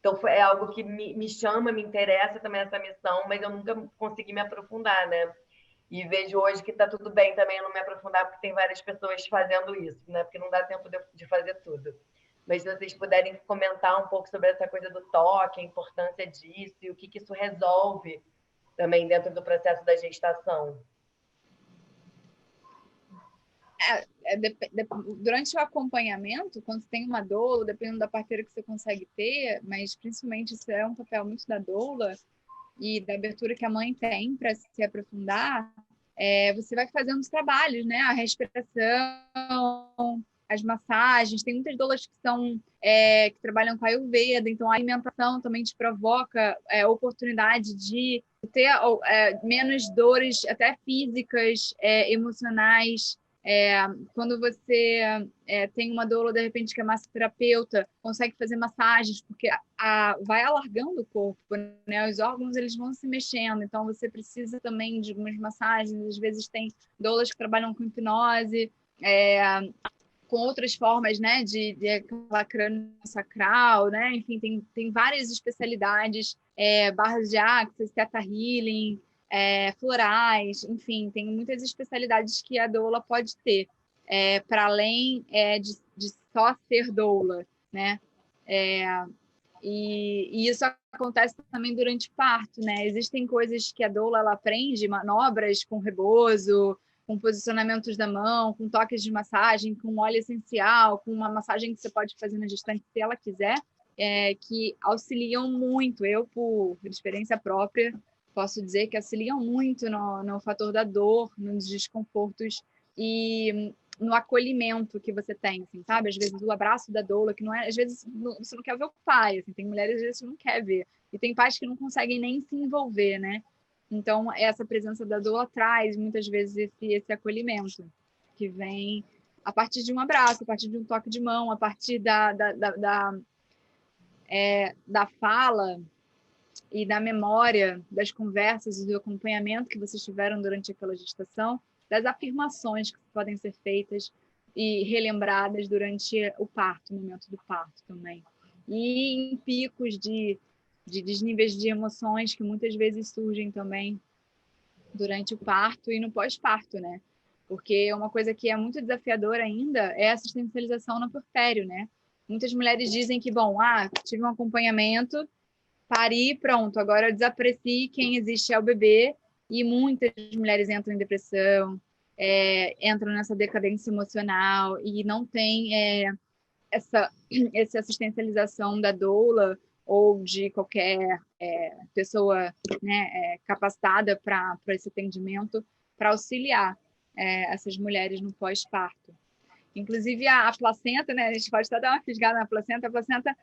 Speaker 1: Então é algo que me chama, me interessa também essa missão, mas eu nunca consegui me aprofundar, né? E vejo hoje que está tudo bem também eu não me aprofundar, porque tem várias pessoas fazendo isso, né? Porque não dá tempo de fazer tudo. Mas se vocês puderem comentar um pouco sobre essa coisa do toque, a importância disso e o que isso resolve também dentro do processo da gestação.
Speaker 3: Durante o acompanhamento, quando você tem uma doula, dependendo da parteira que você consegue ter, mas principalmente isso é um papel muito da doula e da abertura que a mãe tem para se aprofundar, você vai fazendo os trabalhos, né? A respiração, as massagens. Tem muitas doulas que trabalham com a Ayurveda, então a alimentação também te provoca oportunidade de ter menos dores, até físicas, emocionais. Quando você tem uma doula, de repente, que é massoterapeuta, consegue fazer massagens, porque vai alargando o corpo, né? Os órgãos eles vão se mexendo, então você precisa também de algumas massagens. Às vezes tem doulas que trabalham com hipnose, com outras formas, né, de aquela crânio sacral, né? Enfim, tem várias especialidades, barras de axis, theta healing, florais, enfim, tem muitas especialidades que a doula pode ter, para além de só ser doula, né? E isso acontece também durante o parto, né? Existem coisas que a doula ela aprende, manobras com rebozo, com posicionamentos da mão, com toques de massagem, com óleo essencial, com uma massagem que você pode fazer na gestante se ela quiser, que auxiliam muito. Eu, por experiência própria, posso dizer que auxiliam muito no fator da dor, nos desconfortos e no acolhimento que você tem, assim, sabe? Às vezes o abraço da doula, que não é, às vezes você não quer ver o pai, assim, tem mulheres às vezes que não quer ver, e tem pais que não conseguem nem se envolver, né? Então essa presença da doula traz muitas vezes esse acolhimento que vem a partir de um abraço, a partir de um toque de mão, a partir da fala e da memória das conversas e do acompanhamento que vocês tiveram durante aquela gestação, das afirmações que podem ser feitas e relembradas durante o parto, no momento do parto também. E em picos de desníveis de emoções que muitas vezes surgem também durante o parto e no pós-parto, né? Porque uma coisa que é muito desafiadora ainda é a assistencialização no puerpério, né? Muitas mulheres dizem que, bom, tive um acompanhamento, pari, pronto, agora eu desaprecie quem existe é o bebê, e muitas mulheres entram em depressão, entram nessa decadência emocional e não tem essa assistencialização da doula ou de qualquer pessoa, né, capacitada para esse atendimento, para auxiliar essas mulheres no pós-parto. Inclusive a placenta, né, a gente pode até dar uma fisgada na placenta, a placenta,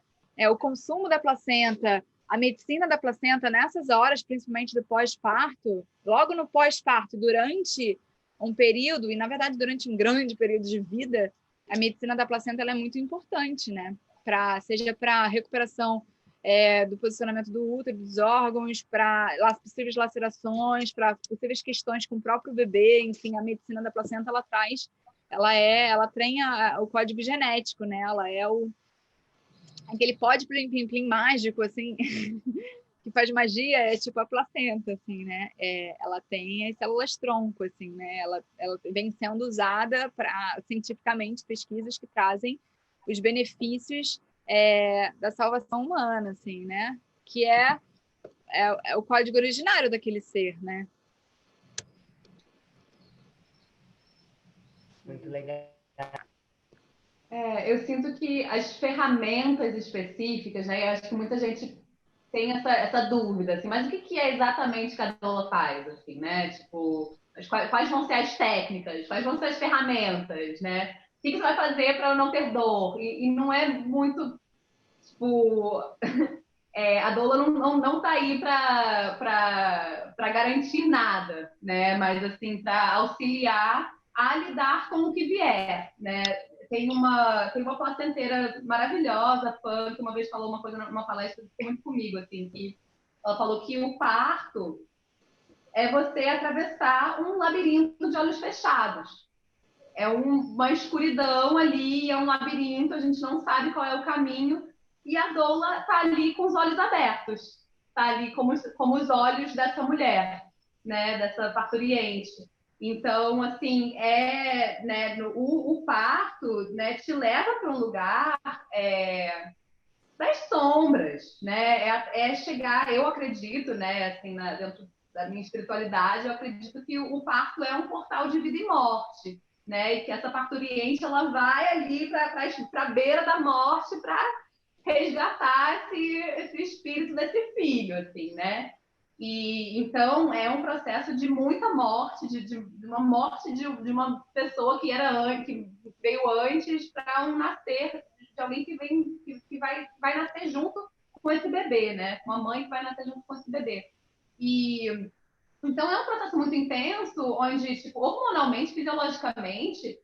Speaker 3: o consumo da placenta, a medicina da placenta nessas horas, principalmente do pós-parto, logo no pós-parto, durante um período, e na verdade durante um grande período de vida, a medicina da placenta ela é muito importante, né? Seja para recuperação do posicionamento do útero, dos órgãos, para possíveis lacerações, para possíveis questões com o próprio bebê, enfim, a medicina da placenta ela traz, ela tem o código genético, né? Ela é aquele pó de plim-plim-plim mágico, assim, que faz magia, é tipo a placenta, assim, né? Ela tem as células tronco, assim, né? Ela vem sendo usada cientificamente, pesquisas que trazem os benefícios da salvação humana, assim, né? Que é o código originário daquele ser, né?
Speaker 1: Muito legal.
Speaker 2: Eu sinto que as ferramentas específicas, né? Eu acho que muita gente tem essa dúvida, assim, mas o que é exatamente que a doula faz, assim, né? Tipo, quais vão ser as técnicas, quais vão ser as ferramentas, né? O que você vai fazer para eu não ter dor? E não é muito, tipo, a doula não tá aí para garantir nada, né? Mas, assim, para auxiliar a lidar com o que vier, né? Tem uma placenteira maravilhosa, fã, que uma vez falou uma coisa numa palestra que ficou muito comigo, assim, que ela falou que o parto é você atravessar um labirinto de olhos fechados. É uma escuridão ali, é um labirinto, a gente não sabe qual é o caminho, e a doula está ali com os olhos abertos, está ali como os olhos dessa mulher, né, dessa parturiente. Então, assim, né, o parto, né, te leva para um lugar das sombras, né? Chegar, eu acredito, né, assim, dentro da minha espiritualidade, eu acredito que o parto é um portal de vida e morte, né? E que essa parturiente ela vai ali para a beira da morte para resgatar esse espírito desse filho, assim, né? E então é um processo de muita morte, de uma morte de uma pessoa que veio antes para um nascer de alguém que vai nascer junto com esse bebê, né? Uma mãe que vai nascer junto com esse bebê. E então é um processo muito intenso, onde, tipo, hormonalmente, fisiologicamente,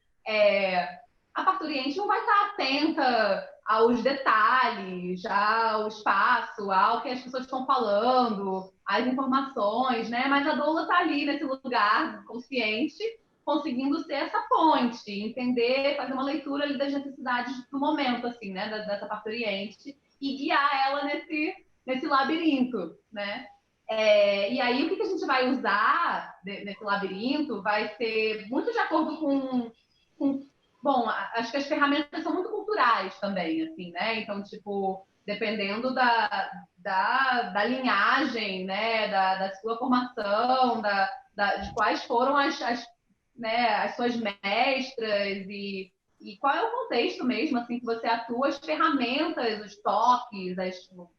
Speaker 2: a parturiente não vai estar atenta aos detalhes, ao espaço, ao que as pessoas estão falando, às informações, né? Mas a doula está ali nesse lugar consciente, conseguindo ser essa ponte, entender, fazer uma leitura ali das necessidades do momento, assim, né? Dessa parturiente e guiar ela nesse labirinto, né? E aí, o que a gente vai usar nesse labirinto vai ser muito de acordo com. Bom, acho que as ferramentas são muito culturais também, assim, né? Então, tipo, dependendo da linhagem, né? Da sua formação, de quais foram né, as suas mestras e qual é o contexto mesmo, assim, que você atua, as ferramentas, os toques,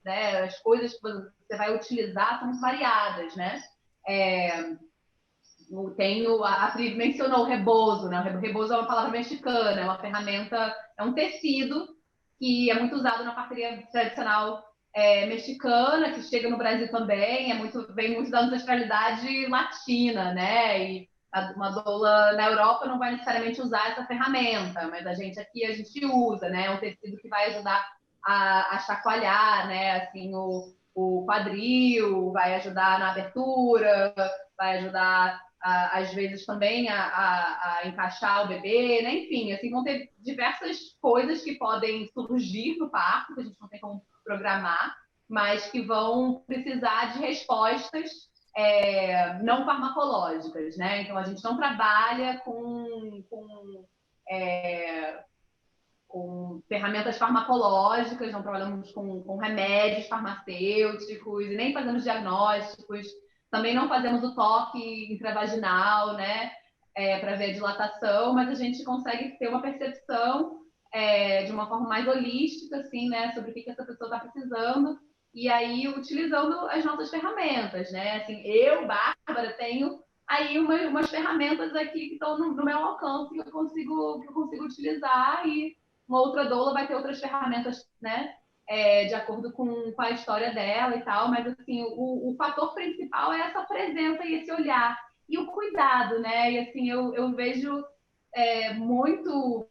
Speaker 2: né, as coisas que você vai utilizar são variadas, né? A Pri mencionou o rebozo, né? O rebozo é uma palavra mexicana, é uma ferramenta, é um tecido que é muito usado na parteria tradicional mexicana, que chega no Brasil também, vem muito da ancestralidade latina, né? E uma doula na Europa não vai necessariamente usar essa ferramenta, mas a gente usa, né? É um tecido que vai ajudar a chacoalhar, né? Assim, o quadril, vai ajudar na abertura, vai ajudar às vezes também a encaixar o bebê, né? Enfim, assim, vão ter diversas coisas que podem surgir no parto, que a gente não tem como programar, mas que vão precisar de respostas não farmacológicas, né? Então, a gente não trabalha com ferramentas farmacológicas, não trabalhamos com remédios farmacêuticos, e nem fazemos diagnósticos, também não fazemos o toque intravaginal, né? Para ver a dilatação, mas a gente consegue ter uma percepção de uma forma mais holística, assim, né? Sobre o que essa pessoa está precisando, e aí utilizando as nossas ferramentas, né? Assim, eu, Bárbara, tenho aí umas ferramentas aqui que estão no meu alcance que eu consigo utilizar, e uma outra doula vai ter outras ferramentas, né? De acordo com a história dela e tal, mas assim, o fator principal é essa presença e esse olhar e o cuidado, né? E assim, eu vejo muito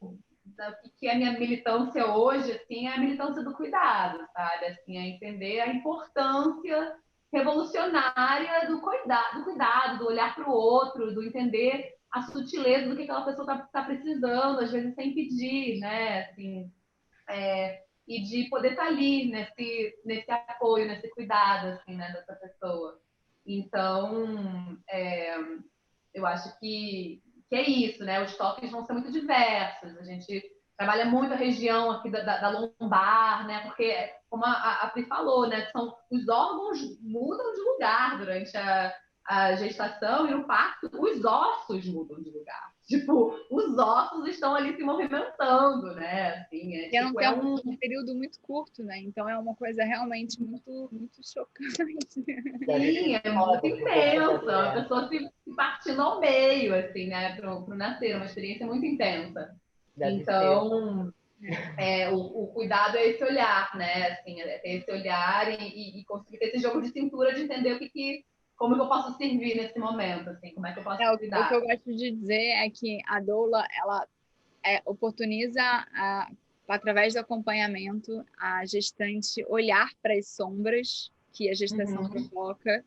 Speaker 2: que a minha militância hoje, assim, é a militância do cuidado, sabe? Assim, é entender a importância revolucionária do cuidado, do olhar para o outro, do entender a sutileza do que aquela pessoa está precisando, às vezes sem pedir, né? Assim, e de poder estar ali nesse apoio, nesse cuidado, assim, né, dessa pessoa. Então, eu acho que é isso, né? Os toques vão ser muito diversos. A gente trabalha muito a região aqui da lombar, né? Porque, como a Pri falou, né? Os órgãos mudam de lugar durante a gestação, e no parto os ossos mudam de lugar. Tipo, os ossos estão ali se movimentando, né? Assim,
Speaker 3: E é um período muito curto, né? Então é uma coisa realmente muito, muito chocante.
Speaker 2: Sim, é muito intensa. A pessoa se partindo ao meio, assim, né? Pro nascer, uma experiência muito intensa. Então, o cuidado é esse olhar, né? Assim, é ter esse olhar e conseguir ter esse jogo de cintura de entender como que eu posso servir nesse momento, assim, como é que eu posso
Speaker 3: O que
Speaker 2: cuidar.
Speaker 3: eu gosto de dizer é que a doula, ela oportuniza, através do acompanhamento, a gestante olhar para as sombras que a gestação provoca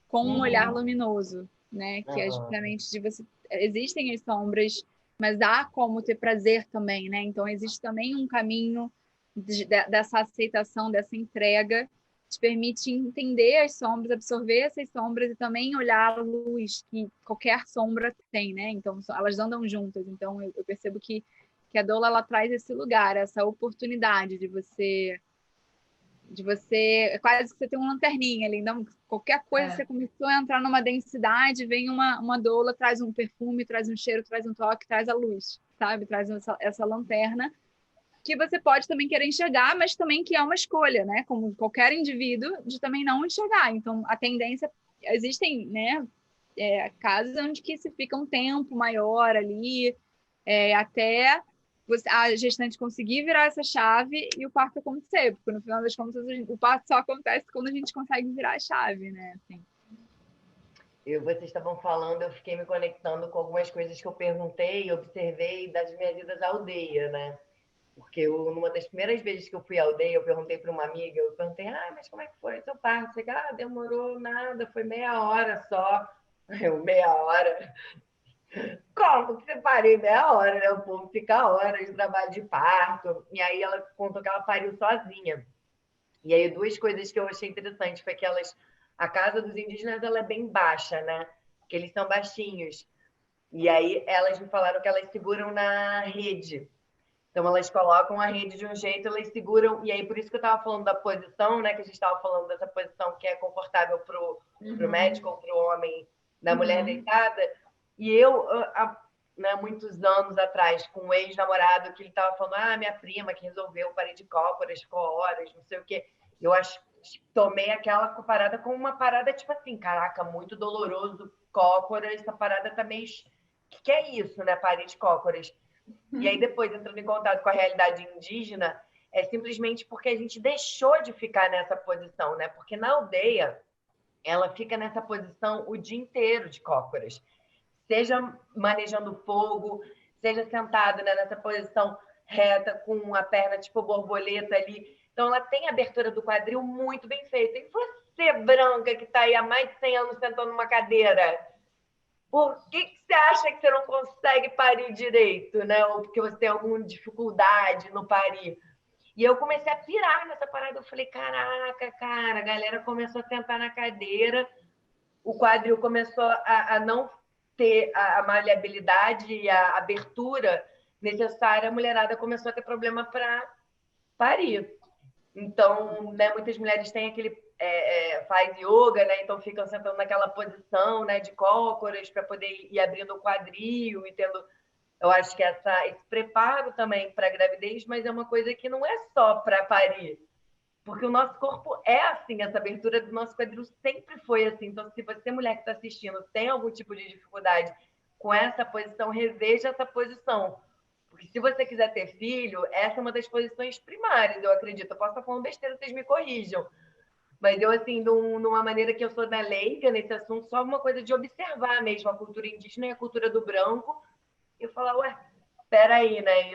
Speaker 3: com um olhar luminoso, né? Que é justamente de você... Existem as sombras, mas há como ter prazer também, né? Então, existe também um caminho dessa aceitação, dessa entrega, te permite entender as sombras, absorver essas sombras e também olhar a luz que qualquer sombra tem, né? Então, elas andam juntas. Então, eu percebo que a doula, ela traz esse lugar, essa oportunidade de você quase que você tem uma lanterninha ali, então qualquer coisa, você começou a entrar numa densidade, vem uma doula, traz um perfume, traz um cheiro, traz um toque, traz a luz, sabe? Traz essa lanterna, que você pode também querer enxergar, mas também que é uma escolha, né? Como qualquer indivíduo, de também não enxergar. Então, a tendência... Existem, né, casos onde que se fica um tempo maior ali, até a gestante conseguir virar essa chave e o parto acontecer, porque no final das contas o parto só acontece quando a gente consegue virar a chave, né? Assim.
Speaker 1: Vocês estavam falando, eu fiquei me conectando com algumas coisas que eu perguntei, observei das minhas idas à aldeia, né? Porque numa das primeiras vezes que eu fui à aldeia, eu perguntei para uma amiga, eu perguntei, mas como é que foi o seu parto? Você, demorou nada, foi meia hora só. Eu, meia hora? Como que você parei meia hora, né? O povo fica horas de trabalho de parto. E aí ela contou que ela pariu sozinha. E aí duas coisas que eu achei interessante foi que a casa dos indígenas, ela é bem baixa, né? Porque eles são baixinhos. E aí elas me falaram que elas seguram na rede. Então elas colocam a rede de um jeito, elas seguram, e aí por isso que eu estava falando da posição, né? Que a gente estava falando dessa posição que é confortável para o médico ou para o homem, da mulher deitada. E eu, né, muitos anos atrás, com um ex-namorado, que ele estava falando, minha prima que resolveu, parei de cócoras, ficou horas, não sei o quê. Eu tomei aquela parada como uma parada tipo assim, caraca, muito doloroso, cócoras, essa parada tá meio... O que é isso, né, parei de cócoras? E aí, depois, entrando em contato com a realidade indígena, é simplesmente porque a gente deixou de ficar nessa posição, né? Porque na aldeia, ela fica nessa posição o dia inteiro de cócoras. Seja manejando fogo, seja sentada, né, nessa posição reta, com a perna tipo borboleta ali. Então, ela tem a abertura do quadril muito bem feita. E você, branca, que está aí há mais de 100 anos sentando numa cadeira, por que você acha que você não consegue parir direito, né? Ou porque você tem alguma dificuldade no parir? E eu comecei a pirar nessa parada. Eu falei, caraca, cara, a galera começou a sentar na cadeira o quadril começou a não ter a maleabilidade e a abertura necessária, a mulherada começou a ter problema para parir. Então, né, muitas mulheres têm aquele faz yoga, né? Então ficam sentando naquela posição, né, de cócoras para poder ir abrindo o quadril e tendo, eu acho que esse preparo também para a gravidez, mas é uma coisa que não é só para parir, porque o nosso corpo é assim, essa abertura do nosso quadril sempre foi assim. Então, se você, mulher que está assistindo, tem algum tipo de dificuldade com essa posição, reveja essa posição. Porque se você quiser ter filho, essa é uma das posições primárias, eu acredito. Eu posso estar falando besteira, vocês me corrijam. Mas eu, assim, numa maneira que eu sou da leiga nesse assunto, só uma coisa de observar mesmo a cultura indígena e a cultura do branco, e falar, ué, peraí, né?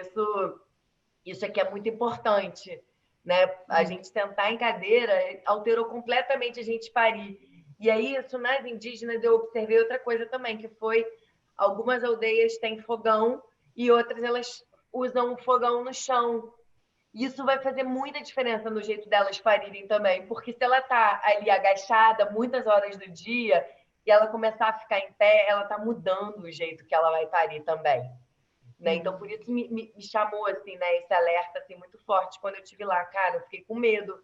Speaker 1: Isso aqui é muito importante, né? A gente sentar em cadeira alterou completamente a gente parir. E aí, isso nas indígenas, eu observei outra coisa também, que foi algumas aldeias têm fogão e outras elas usam o fogão no chão. Isso vai fazer muita diferença no jeito delas parirem também, porque se ela tá ali agachada muitas horas do dia e ela começar a ficar em pé, ela tá mudando o jeito que ela vai parir também. Né? Então, por isso me chamou assim, né, esse alerta assim, muito forte quando eu estive lá. Cara, eu fiquei com medo.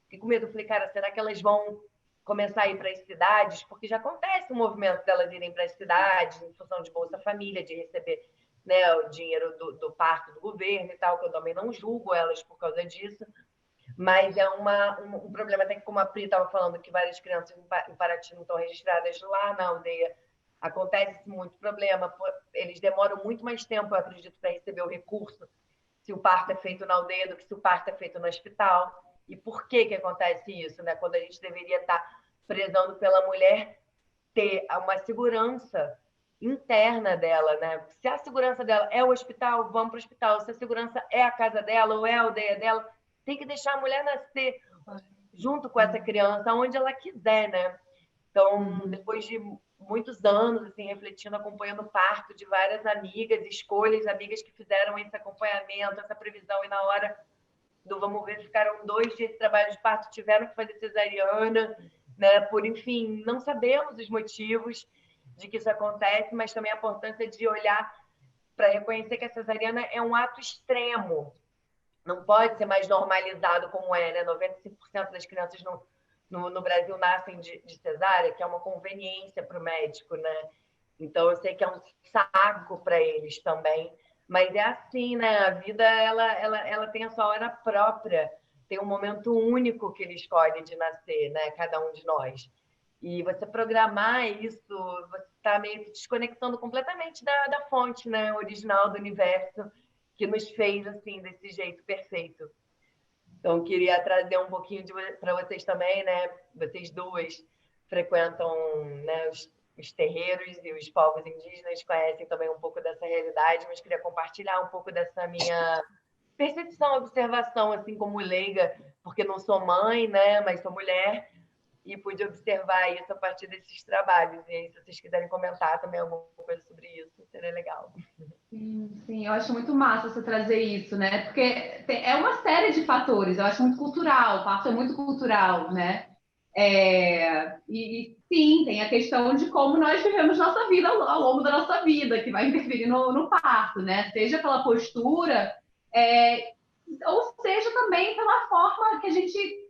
Speaker 1: Fiquei com medo. Eu falei, cara, será que elas vão começar a ir para as cidades? Porque já acontece o movimento delas irem para as cidades, em função de Bolsa Família, de receber, né, o dinheiro do parto do governo e tal, que eu também não julgo elas por causa disso. Mas é um problema, até que como a Pri estava falando, que várias crianças em Paraty não estão registradas lá na aldeia. Acontece muito problema, eles demoram muito mais tempo, eu acredito, para receber o recurso, se o parto é feito na aldeia do que se o parto é feito no hospital. E por que acontece isso, né? Quando a gente deveria estar prezando pela mulher ter uma segurança interna dela, né? Se a segurança dela é o hospital, vamos para o hospital. Se a segurança é a casa dela ou é a aldeia dela, tem que deixar a mulher nascer junto com essa criança, onde ela quiser, né? Então, depois de muitos anos, assim, refletindo, acompanhando o parto de várias amigas, escolhas, amigas que fizeram esse acompanhamento, essa previsão, e na hora do vamos ver, ficaram 2 dias de trabalho de parto, tiveram que fazer cesariana, né? Por, enfim, não sabemos os motivos de que isso acontece, mas também a importância de olhar para reconhecer que a cesariana é um ato extremo, não pode ser mais normalizado como é, né? 95% das crianças no Brasil nascem de cesárea, que é uma conveniência para o médico, né? Então, eu sei que é um saco para eles também, mas é assim, né? A vida, ela tem a sua hora própria, tem um momento único que ele escolhe de nascer, né? Cada um de nós. E você programar isso, você está meio que desconectando completamente da fonte, né? Original do universo, que nos fez, assim, desse jeito perfeito. Então, queria trazer um pouquinho para vocês também, né? Vocês duas frequentam, né, os terreiros e os povos indígenas, conhecem também um pouco dessa realidade, mas queria compartilhar um pouco dessa minha percepção, observação, assim como leiga, porque não sou mãe, né, mas sou mulher, e pude observar isso a partir desses trabalhos. E aí, se vocês quiserem comentar também alguma coisa sobre isso, seria legal.
Speaker 2: Sim, eu acho muito massa você trazer isso, né? Porque é uma série de fatores, eu acho muito cultural, o parto é muito cultural, né? E sim, tem a questão de como nós vivemos nossa vida ao longo da nossa vida, que vai interferir no parto, né? Seja pela postura, ou seja também pela forma que a gente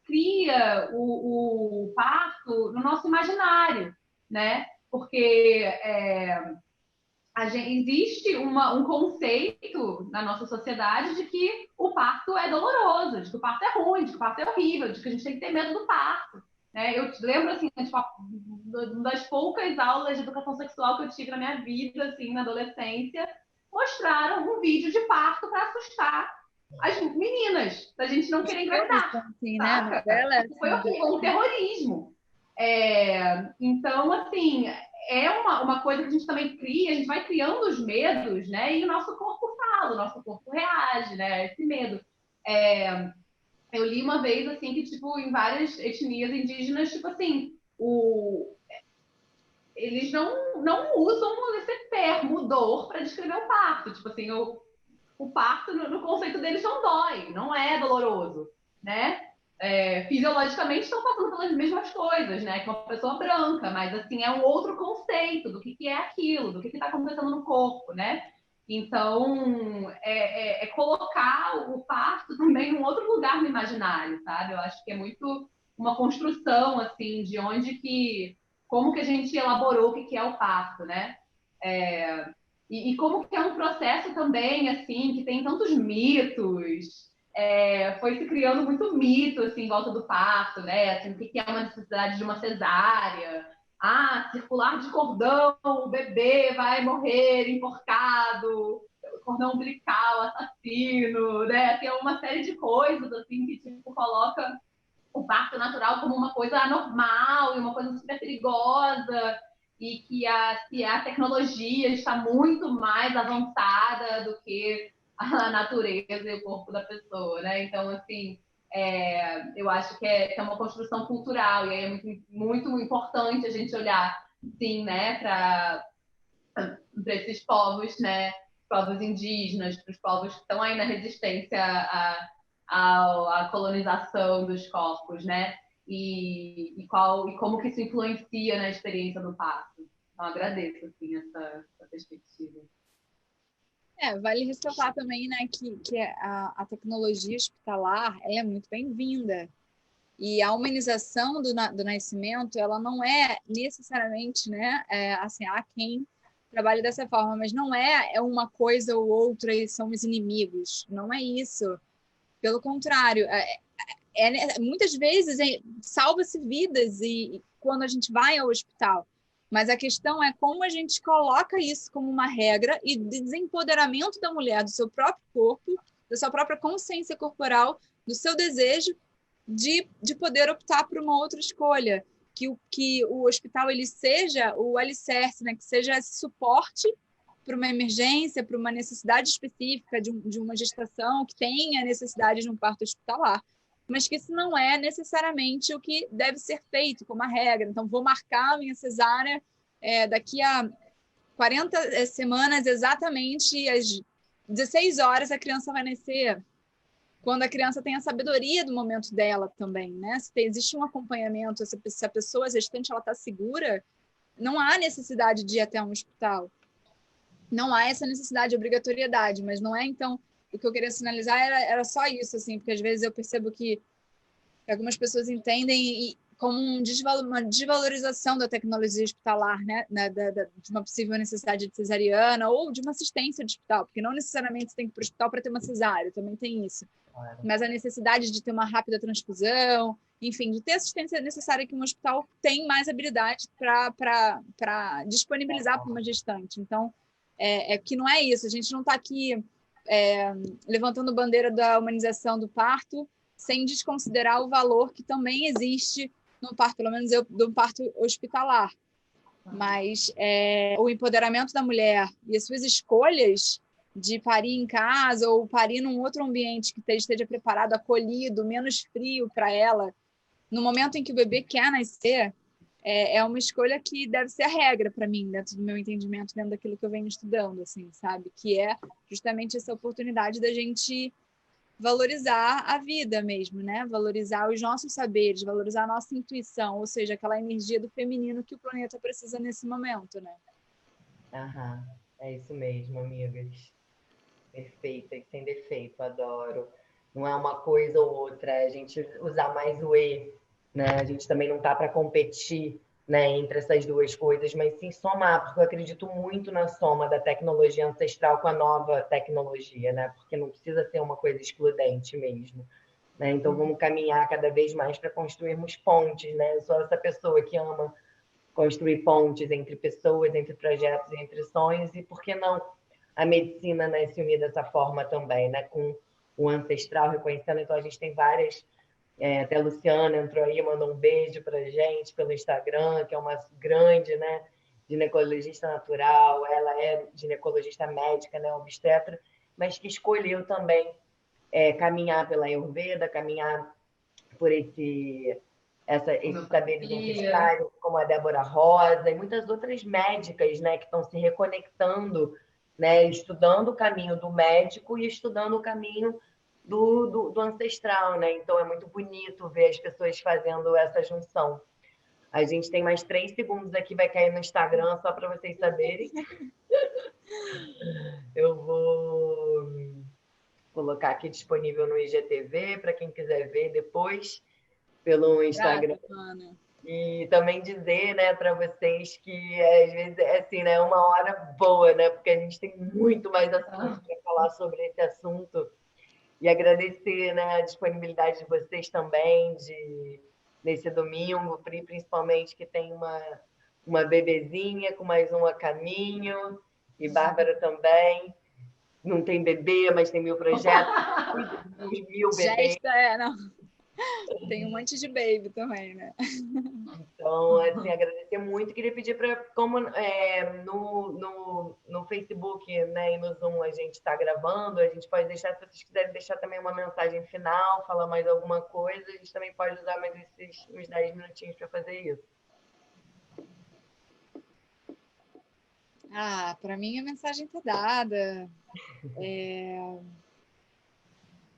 Speaker 2: cria o parto no nosso imaginário, né? Porque existe um conceito na nossa sociedade de que o parto é doloroso, de que o parto é ruim, de que o parto é horrível, de que a gente tem que ter medo do parto. Né? Eu lembro, assim, tipo, uma das poucas aulas de educação sexual que eu tive na minha vida, assim, na adolescência, mostraram um vídeo de parto para assustar as meninas, da gente não querer engravidar.
Speaker 3: Assim, né?
Speaker 2: Foi um terrorismo. Então, assim, é uma coisa que a gente também cria, a gente vai criando os medos, né? E o nosso corpo fala, o nosso corpo reage, né? Esse medo. Eu li uma vez, assim, que, tipo, em várias etnias indígenas, tipo assim, eles não usam esse termo dor para descrever o parto. Tipo assim, o parto, no conceito deles, não dói, não é doloroso, né? fisiologicamente estão passando pelas mesmas coisas, né? Que uma pessoa branca, mas assim é um outro conceito do que é aquilo, do que está acontecendo no corpo, né? Então é colocar o parto também em um outro lugar no imaginário, sabe? Eu acho que é muito uma construção assim de como que a gente elaborou o que é o parto, né? E como que é um processo também assim que tem tantos mitos. Foi se criando muito mito assim, em volta do parto, né? Assim, o que é uma necessidade de uma cesárea? Ah, circular de cordão, o bebê vai morrer enforcado, cordão umbilical, assassino, né? Tem uma série de coisas assim que tipo coloca o parto natural como uma coisa anormal e uma coisa super perigosa e que a tecnologia está muito mais avançada do que a natureza e o corpo da pessoa, né? Então, assim, eu acho que é uma construção cultural e é muito, muito importante a gente olhar, sim, né, para esses povos, né, povos indígenas, para os povos que estão aí na resistência à colonização dos corpos, né? E como que isso influencia na experiência do parto. Então, agradeço assim, essa perspectiva.
Speaker 3: Vale ressaltar também, né, que a tecnologia hospitalar ela é muito bem-vinda. E a humanização do nascimento, ela não é necessariamente, né, assim, há quem trabalhe dessa forma, mas não é uma coisa ou outra e somos inimigos. Não é isso. Pelo contrário, muitas vezes salva-se vidas e quando a gente vai ao hospital. Mas a questão é como a gente coloca isso como uma regra e desempoderamento da mulher, do seu próprio corpo, da sua própria consciência corporal, do seu desejo de poder optar por uma outra escolha. Que o hospital ele seja o alicerce, né? Que seja esse suporte para uma emergência, para uma necessidade específica de uma gestação que tenha necessidade de um parto hospitalar, mas que isso não é necessariamente o que deve ser feito como a regra. Então, vou marcar a minha cesárea daqui a 40 semanas, exatamente às 16 horas a criança vai nascer. Quando a criança tem a sabedoria do momento dela também, né? Se existe um acompanhamento, se a pessoa gestante está segura, não há necessidade de ir até um hospital. Não há essa necessidade de obrigatoriedade, mas não é, então, o que eu queria sinalizar era só isso, assim, porque às vezes eu percebo que algumas pessoas entendem como uma desvalorização da tecnologia hospitalar, né? De uma possível necessidade de cesariana ou de uma assistência de hospital, porque não necessariamente você tem que ir para o hospital para ter uma cesárea, também tem isso. Claro. Mas a necessidade de ter uma rápida transfusão, enfim, de ter a assistência necessária que um hospital tem mais habilidade para disponibilizar para uma gestante. Então, que não é isso, a gente não está aqui levantando bandeira da humanização do parto sem desconsiderar o valor que também existe no parto, pelo menos do parto hospitalar. Mas o empoderamento da mulher e as suas escolhas de parir em casa ou parir num outro ambiente que esteja preparado, acolhido, menos frio para ela, no momento em que o bebê quer nascer, é uma escolha que deve ser a regra para mim, dentro do meu entendimento, dentro daquilo que eu venho estudando, assim, sabe? Que é justamente essa oportunidade da gente valorizar a vida mesmo, né? Valorizar os nossos saberes, valorizar a nossa intuição, ou seja, aquela energia do feminino que o planeta precisa nesse momento, né?
Speaker 1: Aham, é isso mesmo, amigas. Perfeita e sem defeito, adoro. Não é uma coisa ou outra, é a gente usar mais o E, né? A gente também não tá para competir, né, entre essas duas coisas, mas sim somar, porque eu acredito muito na soma da tecnologia ancestral com a nova tecnologia, né? Porque não precisa ser uma coisa excludente mesmo, né? Então vamos caminhar cada vez mais para construirmos pontes, né? Eu sou essa pessoa que ama construir pontes entre pessoas, entre projetos, entre sonhos, e por que não a medicina, né, se unir dessa forma também, né, com o ancestral reconhecendo. Então a gente tem várias, até a Luciana entrou aí, mandou um beijo para a gente pelo Instagram, que é uma grande, né, ginecologista natural, ela é ginecologista médica, né, obstetra, mas que escolheu também caminhar pela Ayurveda, caminhar por esses saberes ancestrais, como a Débora Rosa e muitas outras médicas, né, que estão se reconectando, né, estudando o caminho do médico e estudando o caminho do ancestral, né? Então é muito bonito ver as pessoas fazendo essa junção. A gente tem mais 3 segundos aqui, vai cair no Instagram, só para vocês saberem. Eu vou colocar aqui disponível no IGTV para quem quiser ver depois pelo Instagram.
Speaker 3: Ana.
Speaker 1: E também dizer, né, para vocês que às vezes é assim, né, uma hora boa, né, porque a gente tem muito mais assunto para falar sobre esse assunto. E agradecer, né, a disponibilidade de vocês também nesse domingo, principalmente que tem uma bebezinha com mais um a caminho, e Bárbara também. Não tem bebê, mas tem 1000 projetos, 1000 bebês.
Speaker 3: Não. Tem um monte de baby também, né?
Speaker 1: Então, assim, agradecer muito. Queria pedir para, como no Facebook, né, e no Zoom a gente está gravando, a gente pode deixar, se vocês quiserem deixar também uma mensagem final, falar mais alguma coisa, a gente também pode usar mais uns 10 minutinhos para fazer isso.
Speaker 3: Para mim a mensagem está dada.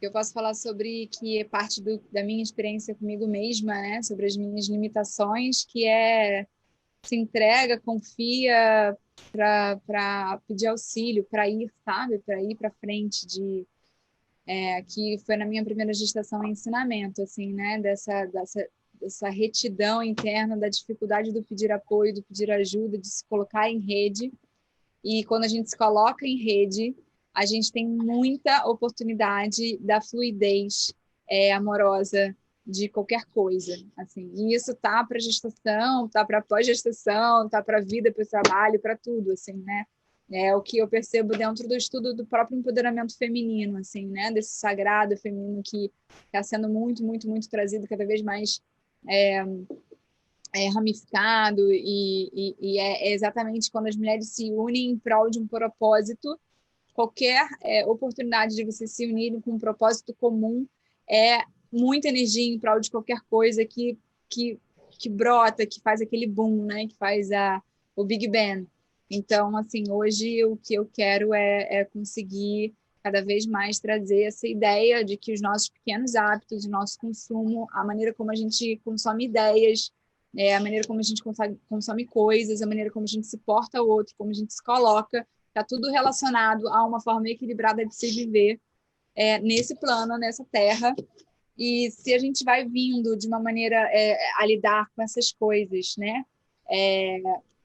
Speaker 3: Eu posso falar sobre que é parte da minha experiência comigo mesma, né? Sobre as minhas limitações, que se entrega, confia para pedir auxílio, para ir, sabe? Para ir para frente que foi na minha primeira gestação e ensinamento, assim, né? Dessa retidão interna, da dificuldade do pedir apoio, do pedir ajuda, de se colocar em rede. E quando a gente se coloca em rede, a gente tem muita oportunidade da fluidez amorosa de qualquer coisa, assim. E isso tá para gestação, tá para pós-gestação, tá para vida, para o trabalho, para tudo, assim, né? É o que eu percebo dentro do estudo do próprio empoderamento feminino, assim, né? Desse sagrado feminino que está sendo muito, muito, muito trazido cada vez mais ramificado e é exatamente quando as mulheres se unem em prol de um propósito. Qualquer oportunidade de você se unir com um propósito comum é muita energia em prol de qualquer coisa que brota, que faz aquele boom, né? Que faz o Big Bang. Então, assim, hoje o que eu quero é conseguir cada vez mais trazer essa ideia de que os nossos pequenos hábitos, o nosso consumo, a maneira como a gente consome ideias, a maneira como a gente consome coisas, a maneira como a gente se porta ao outro, como a gente se coloca, está tudo relacionado a uma forma equilibrada de se viver nesse plano, nessa terra. E se a gente vai vindo de uma maneira a lidar com essas coisas, né?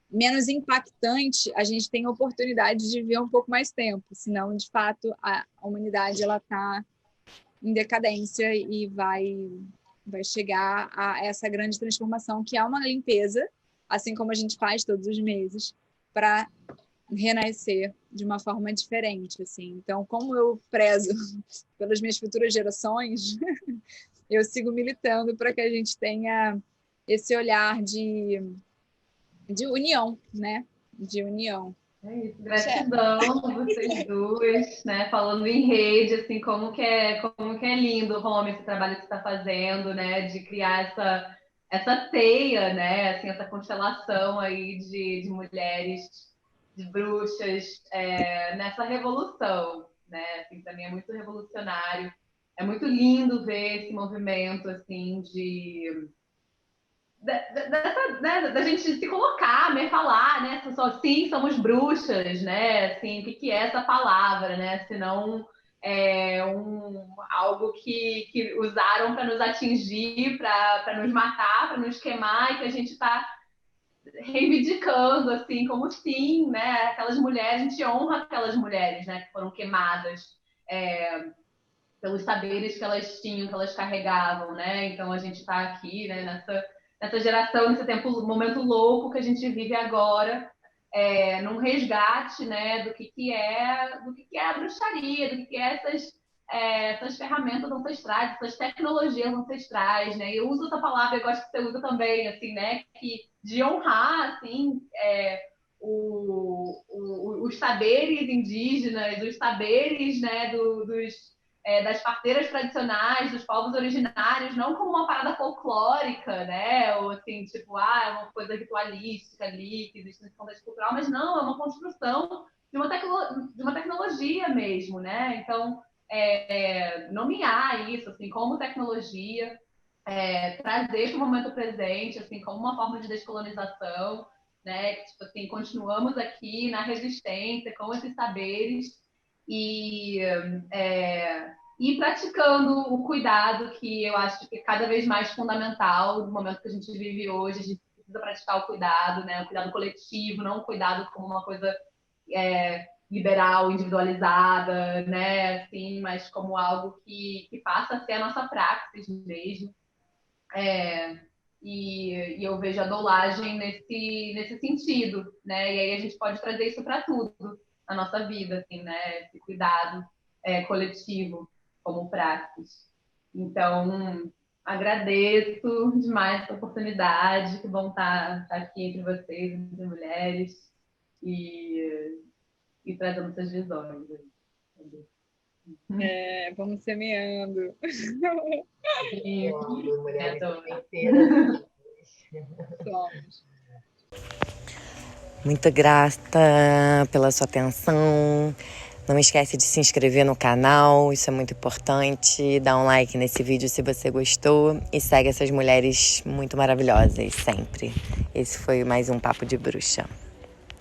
Speaker 3: Menos impactante, a gente tem a oportunidade de viver um pouco mais tempo. Senão, de fato, a humanidade ela está em decadência e vai chegar a essa grande transformação, que é uma limpeza, assim como a gente faz todos os meses, para renascer de uma forma diferente, assim. Então, como eu prezo pelas minhas futuras gerações, eu sigo militando para que a gente tenha esse olhar de união, né? De união.
Speaker 2: É isso, gratidão a vocês duas, né? Falando em rede, assim, como que é lindo, Romy, esse trabalho que você está fazendo, né? De criar essa teia, né? Assim, essa constelação aí de mulheres, de bruxas, nessa revolução, né? Assim, para mim é muito revolucionário. É muito lindo ver esse movimento, assim, da gente se colocar, né, falar, né, sim, somos bruxas, né, assim, o que é essa palavra, né, senão algo que usaram para nos atingir, para nos matar, para nos queimar, e que a gente está reivindicando, assim, como sim, né, aquelas mulheres, a gente honra aquelas mulheres, né, que foram queimadas pelos saberes que elas tinham, que elas carregavam, né, então a gente está aqui, né, nessa geração, nesse momento louco que a gente vive agora, num resgate, né, do que é a bruxaria, do que é essas ferramentas ancestrais, essas tecnologias ancestrais, né? Eu uso essa palavra, eu gosto que você usa também, assim, né, de honrar, assim, os saberes indígenas, os saberes, né, das parteiras tradicionais, dos povos originários, não como uma parada folclórica, né? Ou assim, tipo, é uma coisa ritualística ali, que existe nesse contexto cultural, mas não, é uma construção de uma tecnologia mesmo, né? Então, nomear isso, assim, como tecnologia, trazer para o momento presente, assim, como uma forma de descolonização, né? Tipo assim, continuamos aqui na resistência com esses saberes e, e praticando o cuidado, que eu acho que é cada vez mais fundamental no momento que a gente vive hoje. A gente precisa praticar o cuidado, né? O cuidado coletivo, não o cuidado como uma coisa liberal, individualizada, né? Assim, mas como algo que passa a ser a nossa praxis mesmo. E eu vejo a dolagem nesse sentido, né? E aí a gente pode trazer isso para tudo na nossa vida, assim, né? Esse cuidado coletivo como praxis. Então, agradeço demais essa oportunidade, que bom estar aqui entre vocês, entre mulheres, e trazendo essas visões.
Speaker 3: Vamos semeando.
Speaker 1: Mulheres inteiras.
Speaker 3: Somos.
Speaker 4: Muito grata pela sua atenção. Não esquece de se inscrever no canal, isso é muito importante. Dá um like nesse vídeo se você gostou e segue essas mulheres muito maravilhosas sempre. Esse foi mais um Papo de Bruxa.